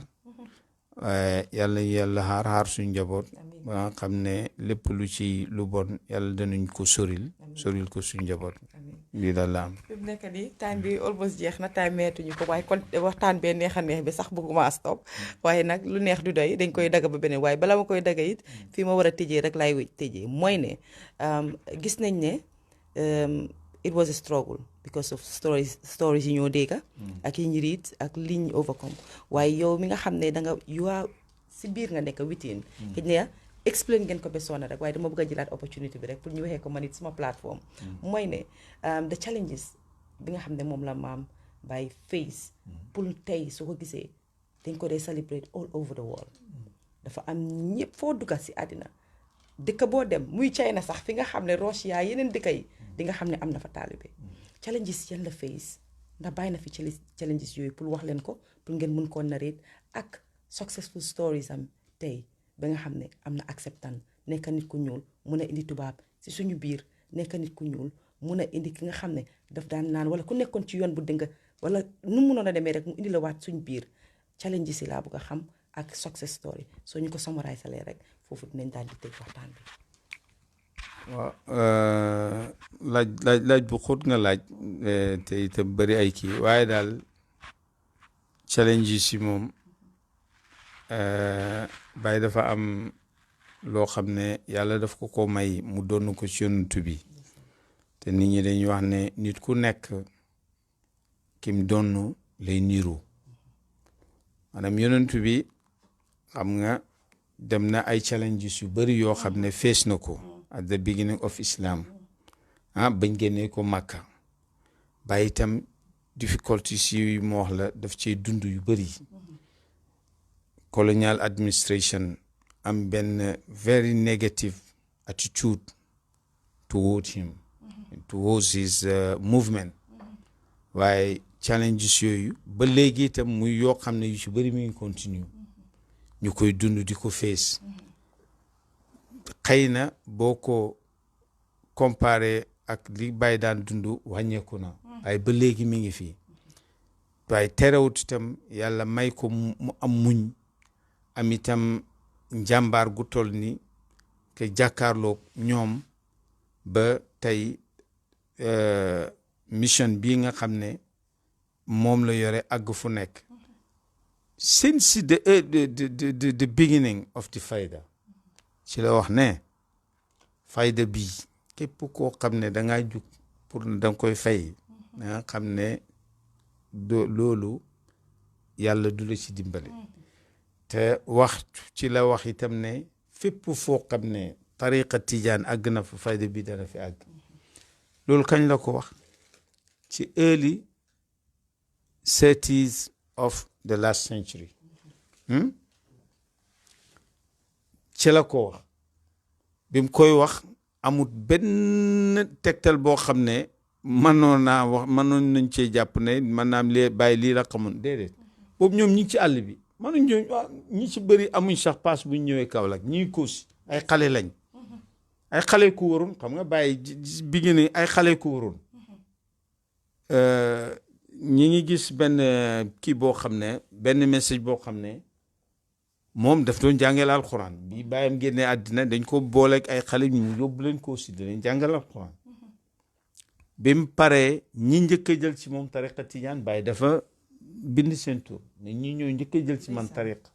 yàlla xaar suñu njaboot ba nga xam ne lépp lu ci lu bon yàlla danañ ko soril ko suñu njaboot. lii daal la am. fi mu nekk nii time bi almost jeex na time meetuñu ko waaye kon waxtaan bee neex a neex bi sax bëgguma stop waaye nag lu neex du doy dañ koy daga ba beneen waaye bala ma koy daga it fii ma war a tëjee rek laay tëjee mooy ne gis nañ ne it was a struggle because of stories yi ñoo dégga ak yi ñu read ak li ñu overcome waaye yow mi nga xam ne da nga you are si biir nga nekk within xëy na explain ngeen ko ba sonn rek waaye dama bëgg a jëlaat opportunity bi rek pour ñu waxee ko man it suma plateforme mooy ne the challenges bi nga xam ne moom la maam Baye face pour tey su ko gisee dañ ko dee celebrate all over the world dafa am ñëpp foo dugga si àddina dëkk boo dem muy China sax fi nga xam ne Russia yeneen dëkk yi di nga xam ne am na fa taalibe challenges yan la face ndax bàyyi na fi challenges yooyu pour wax leen ko pour ngeen mun koo narrate ak successful stories am tey ba nga xam ne am na acceptance nekk nit ku ñuul mun a indi tubaab si suñu biir nekk nit ku ñuul mun a indi ki nga xam ne daf daan naan wala ku nekkoon ci yoon bu dënga wala nu mu mënoon a demee rek mu indi la waat suñu biir challenges yi laa bëgg a xam ak success story soo ñu ko summarize lee rek foofu dinañ daal di tëj waxtaan bi. waaw laaj bu xóot nga laaj te itam bëri ay kii waaye daal challenges yi moom Baye dafa am loo xam ne yàlla daf ko may mu doon ko ci yonent bi te nit ñi dañuy wax ne nit ku nekk kim doon lay niiru maanaam yonent bi xam nga dem na ay challenges yu bëri yoo xam ne fees na ko at the beginning of Islam bañ génnee ko Makka Baye itam difficulties yi mu wax la daf cee dund yu bëri colonial administration am benn very negative attitude toward him towards his movement waaye challenges yooyu ba léegi itam muy yoo xam ne yu ci bëri mi ngi continue ñu koy dund di ko fees xëy na boo ko comparé ak li Baye daan dund wàññeeku na waaye ba léegi mi ngi fii waaye terewut itam yàlla may ko mu am muñ am itam njàmbaar gu toll ni ke jàkkaarloog ñoom ba tey mission bii nga xam ne moom la yore àgg fu nekk since the beginning of the fayda ci la wax ne fayda bii képp koo xam ne da ngaa jug pour ne da nga koy fay da nga xam ne loolu yàlla du la ci dimbali te wax ci la wax itam ne fépp foo xam ne tariqa tijaan àgg na fa fayda bi dana fi àgg loolu kañ la ko wax ci early 30s of the last century ci la ko wax bi mu koy wax amul benn tegtal boo xam ne mënoon nañ cee jàpp ne maanaam lee bàyyi lii la xamoon déedéet boobu ñoom ñi ci àll bi mënuñ ñi ci bëri amuñ sax paas buñ ñëwee Kaolack ñi koosi ay xale lañ ay xale ku waroon xam nga bàyyi bi ngi ne ay xale ku waroon ñi ngi gis benn kii boo xam ne benn message boo xam ne moom daf doon jàngale alxuraan bi bàyyam génnee àddina dañ ko booleeg ay xale ñu yóbbu leen koosi dinañ jàngale alxuraan bi mu paree ñi njëkk a jël ci moom tariqa tijaan Baye dafa bind seen tur ne ñi ñoo njëkk a jël ci man tariqa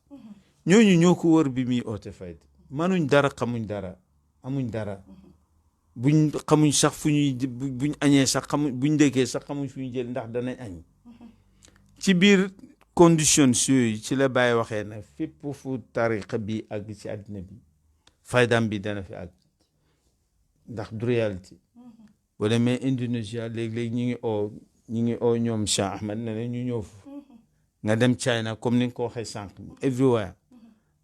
ñooñu ñoo ko wër bi muy oote fayda manuñ dara xamuñ dara amuñ dara buñ xamuñ sax fu ñuy buñ añee sax xamuñ buñ déggee sax xamuñ fu ñuy jël ndax danañ añ ci biir conditions yooyu ci la Baye waxee ne fépp fu tariqa bi àgg ci àddina bi faydam bi dana fi àgg ndax du réalité boo demee Indonesia léeg-léeg ñi ngi oo ñoom Cheikh Ahmed ne ñu ñëw fa nga dem China comme ni nga ko waxee sànq everywhere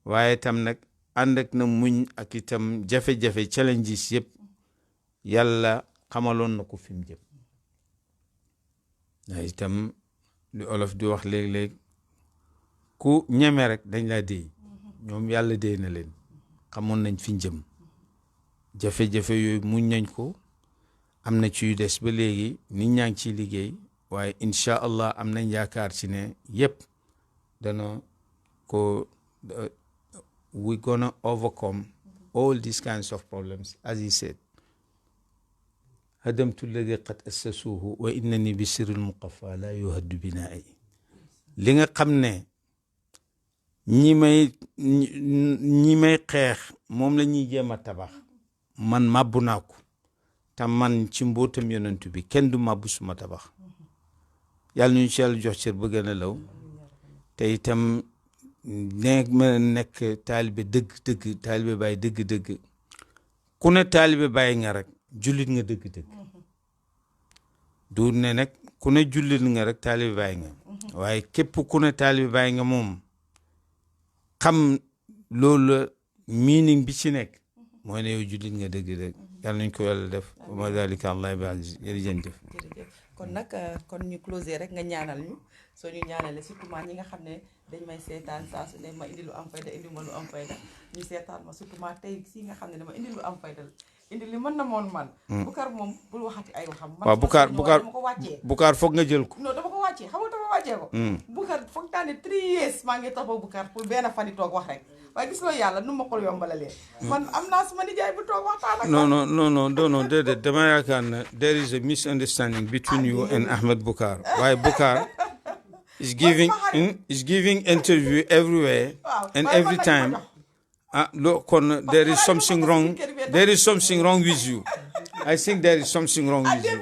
waaye itam nag ànd ak na muñ ak itam jafe-jafe challenges yëpp yàlla xamaloon na ko fi mu jëm waaye itam li olof di wax léeg-léeg ku ñeme rek dañ laa déy ñoom yàlla déy na leen xamoon nañ fi jëm jafe-jafe yooyu muñ nañ ko am na ci yu des ba léegi nit ñaa ngi ciy liggéey waaye incha allah am nañ yaakaar ci ne yëpp dana ko we gonna overcome all these kinds of problems as he said hadamtu alladi qad assasuhu wa innani bi sirril muqaffa la yuhaddu binaa'i li nga xam ne ñi may xeex moom la ñuy jéem a tabax man màbbu naa ko te man ci mbootam yonent bi kenn du màbbu suma tabax yàlla ñu ci yàlla jox cër ba gën a law te itam nekk taalibe dëgg taalibe Baay dëgg ku ne taalibe Baay nga rek jullit nga dëgg du ne nag ku ne jullit nga rek taalibe Baay nga waaye képp ku ne taalibe Baay nga moom xam loolu meaning bi ci nekk mooy ne yow jullit nga dëgg yàlla nañ ko yàlla def wa ma dalika allah bi aziz jërëjëf kon nag kon ñu closé rek nga ñaanal ñu soo ñu ñaanalee surtout ñi nga xam ne dañ may seetaan saa su ne ma indi lu am fayda indi ma lu am fayda ñu seetaan ma surtout tey si nga xam ne dama indi lu am fayda indi li mën na moon man Boucar moom bul waxati ay waxam man waaw dama ko wàccee Boucar foog nga jël ko non dama ko wàccee xam nga dama wàccee ko Boucar foog naa ne 3 years maa ngi topp Boucar pour benn fan yi toog wax rek waaye gis nga yàlla nu ma ko yombalalee man am naa suma nijaay bu toog waxtaan ak non déedéet dama yaakaar ne there is a misunderstanding between you and Ahmed Boucar waaye Boucar is giving interview everywhere and every time kon there is something wrong with you I think there is something wrong with you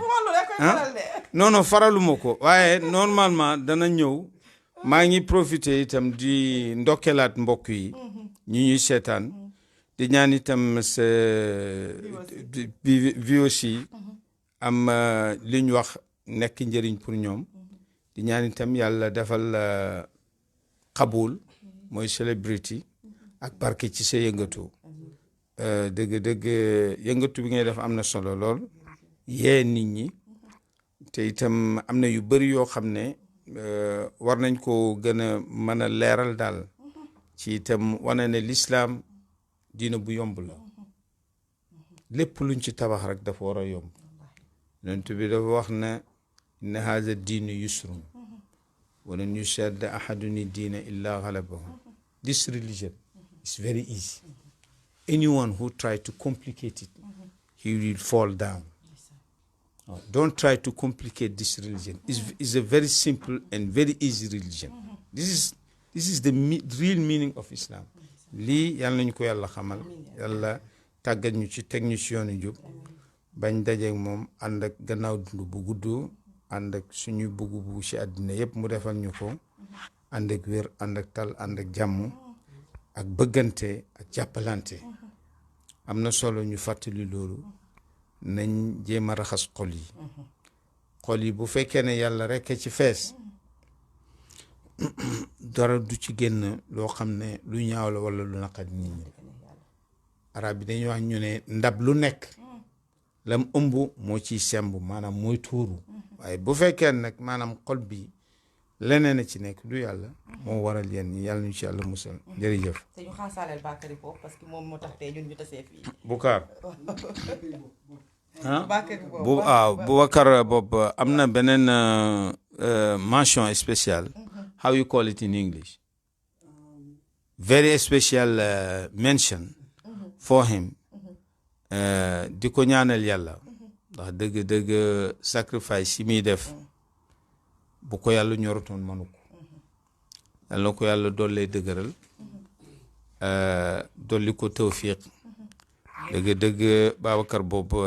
non faraluma ko waaye normalement dana ñëw maa ngi profité itam di ndokkelaat mbokk yi ñuy seetaan di ñaan itam sa bi aussi am li ñu wax nekk njëriñ pour ñoom di ñaan itam yàlla defal xabul mooy celebrity ak barke ci sa yëngatu dëgg yëngatu bi ngay def am na solo lool yee nit ñi te itam am na yu bëri yoo xam ne war nañ ko gën a mën a leeral daal ci itam wane ne lislaam diina bu yomb la lépp luñ ci tabax rek dafa war a yomb yonent bi dafa wax ne inna haza diinu yusrun walan yushadda ahadun diina illa galabahu this religion is very easy anyone who try to complicate it he will fall down don't try to complicate this religion is a very simple and very easy religion this is the real meaning of Islam lii yàlla nañu ko yàlla xamal yàlla tàggat ñu ci teg ñu ci yoonu jub bañ dajeeg moom ànd ak gannaaw dund bu gudd ànd ak suñu bugg ci àddina yëpp mu defal ñu ko ànd ak wér ànd ak tal ànd ak jàmm ak bëggante ak jàppalante am na solo ñu fàttali loolu nañ jéem a raxas xol yi bu fekkee ne yàlla rekk ci fees dara du ci génn loo xam ne lu ñaaw la walla lu naqat nit ñi arab bi dañuy wax ñu ne ndab lu nekk lam ëmb moo ciy semb maanaam mooy tuuru waaye bu fekkee nag maanaam xol bi leneen a ci nekk du yàlla moo waral yéen ñi yàlla ñu ci yàlla musal jërëjëf te ñu xaasaaleel Bakary foofu parce que moom moo tax tey ñun ñu tasee fii Boucar Bakary boobu am na beneen mention spéciale how you call it in English very special mention for him di ko ñaanal yàlla ndax dëgg sacrifice yi muy def bu ko yàlla ñorotoon mënu ko yàlla ko yàlla dollee dëgëral dolli ko tawfiq dëgg Babacar boobu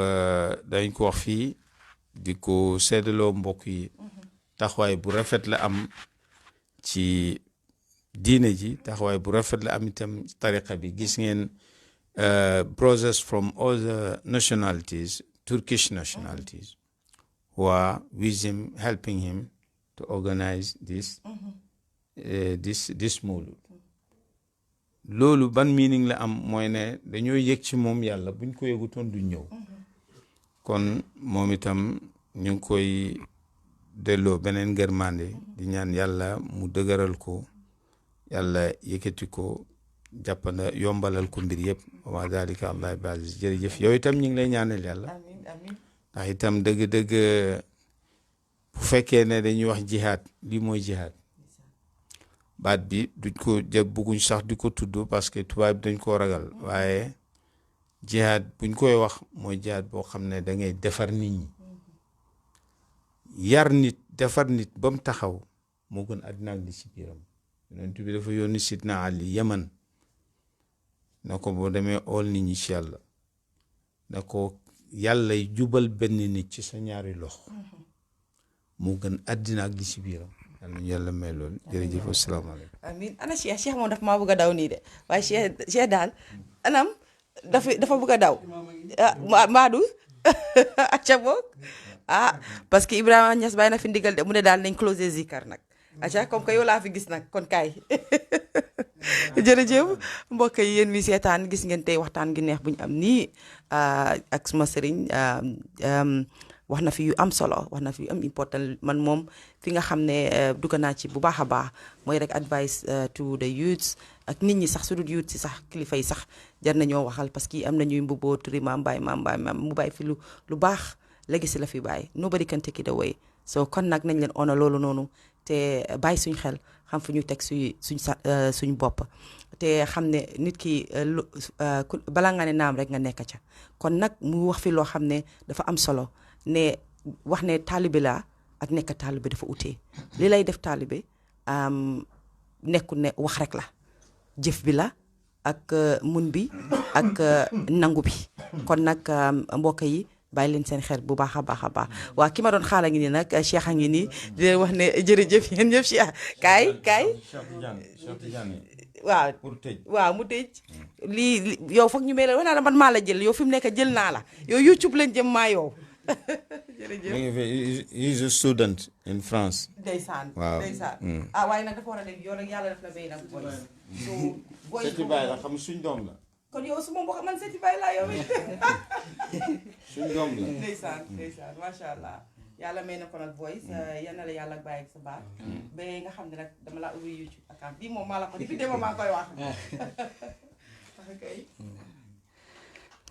dañ ko wax fii di ko seddaloo mbokk yi taxawaay bu rafet la am ci diine ji taxawaay bu rafet la am itam tariqa bi gis ngeen brothers from other nationalities Turkish nationalities who are with him helping him to organize this mawlud loolu ban meaning la am mooy ne dañoo yëg ci moom yàlla buñ ko yëgutoon du ñëw kon moom itam ñu ngi koy delloo beneen ngërmande di ñaan yàlla mu dëgëral ko yàlla yëkkati ko jàppanda yombalal ko mbir yëpp wa dalika allah bi aziz jërëjëf yow itam ñu ngi lay ñaanal yàlla ndax itam dëgg bu fekkee ne dañuy wax jihaad lii mooy jihaad baat bi duñ ko bugguñ sax di ko tudd parce que tubaab dañ koo ragal waaye jihaad buñ koy wax mooy jihaad boo xam ne da ngay defar nit ñi yar nit defar nit ba mu taxaw moo gën àddina ak li ci biiram yonent bi dafa yónni Sidna Ali Yaman na ko boo demee ool nit ñi ci yàlla na ko yàlla jubal benn nit ci sa ñaari loxo moo gën àddina ak li ci biiram. yàlla may loolu jërëjëf asalaamaaleykum. amiin ana Cheikh moom daf maa bëgg a daw nii de waaye Cheikh daal anam dafa bëgg a daw Madou acca boog parce que Ibrahima Niass bàyyi na fi ndigal de mu ne daal nañ close zikar nag acca comme que yow laa fi gis nag kon kaay jërëjëf mbokk yi yéen mi seetaan gis ngeen tey waxtaan gi neex bu ñu am nii ak suma sëriñ wax na fi yu am solo wax na fi yu am important man moom fi nga xam ne dugg naa ci bu baax a baax mooy rek advice to the youths ak nit ñi sax su dul youth si sax kilifa yi sax jar nañoo waxal parce que am na ñuy mbubboo turi maam baay mu bàyyi fi lu baax legacy la fi bàyyi nobody can take it away so kon nag nañ leen ona loolu noonu te bàyyi suñ xel xam fu ñu teg suñ bopp te xam ne nit ki balaa nga ne naam rek nga nekk ca kon nag mu wax fi loo xam ne dafa am solo ne wax ne taalibe laa ak nekk taalibe dafa utee li lay def taalibe nekkul ne wax rek la jëf bi la ak mun bi ak nangu bi kon nag mbokk yi bàyyi leen seen xel bu baax a baax a baax waa ki ma doon xaala ngi nii nag Cheikh a ngi nii di leen wax ne jërëjëf yéen ñëpp Cheikh kaay waaw mu tëj lii yow foog ñu mel wax naa la man maa la jël yow fi mu nekk jël naa la yow YouTube lañ jëm maa yow jërëjëf he is a student in France. ndeysaan waaw ndeysaan waaye nag dafa war a def yow nag yàlla def la béy nag boy Seti Baye la xam suñ doom la. kon yow su ma mbokk man Seti Baye laa yow suñ doom la. ndeysaan macha allah yàlla may na ko nag voice yal na la yàlla bàyyi ak sa baat ba nga xam ne nag dama laa ubbi YouTube account bii moom maa la ko depuis démb maa koy wax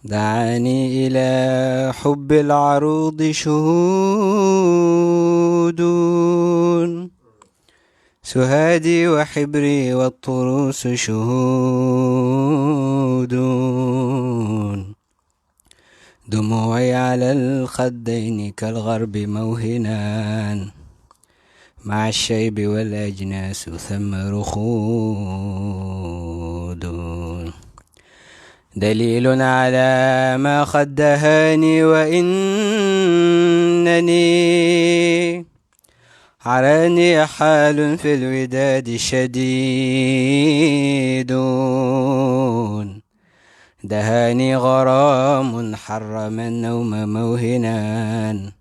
دعاني إلى حب العروض شهود سهادي وحبري والطروس شهود دموعي على الخدين كالغرب موهنان مع الشيب والأجناس ثم رخود دليل على ما قد دهاني وإنني عراني حال في الوداد شديد دهاني غرام حرم النوم موهنا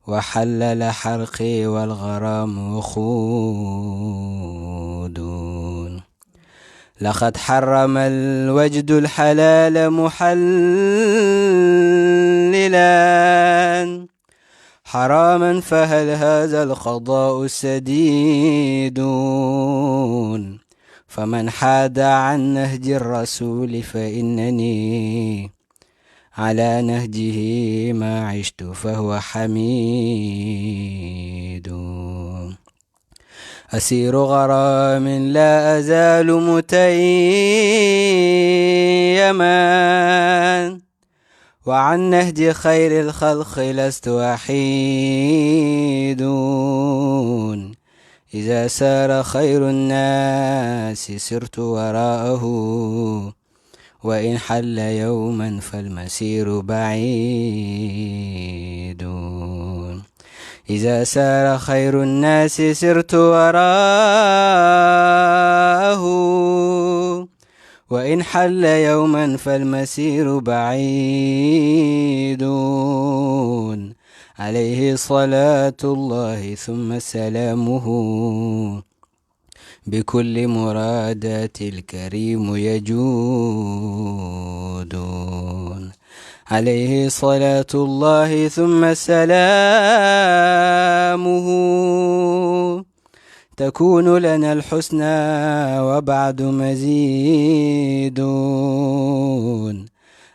وحلل حرقي والغرام وخود لقد حرم الوجد الحلال محللا حراما فهل هذا القضاء سديد فمن حاد عن نهج الرسول فإنني على نهجه ما عشت فهو حميد أسير غرام لا أزال متيما وعن نهج خير الخلق لست وحيد إذا سار خير الناس سرت وراءه وإن حل يوما فالمسير بعيد إذا سار خير الناس سرت وراءه وإن حل يوما فالمسير بعيد عليه صلاة الله ثم سلامه بكل مرادات الكريم يجود عليه صلاة الله ثم سلامه تكون لنا الحسنى وبعد مزيد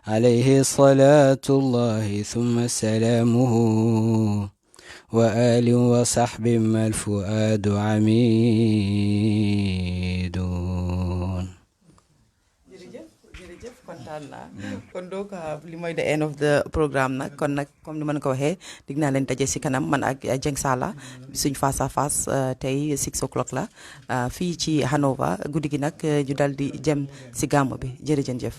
عليه صلاة الله ثم سلامه وآل وصحب ما الفؤاد عميد jërëjëf kontaan naa kon donc li mooy the end of the programme nag kon nag comme ni ma ko waxee dig naa leen daje si kanam man ak Jeng Sala suñ face à face tey 6 o'clock la fii ci Hanover guddi gi nag ñu dal di jëm si gàmmu bi jërëjëf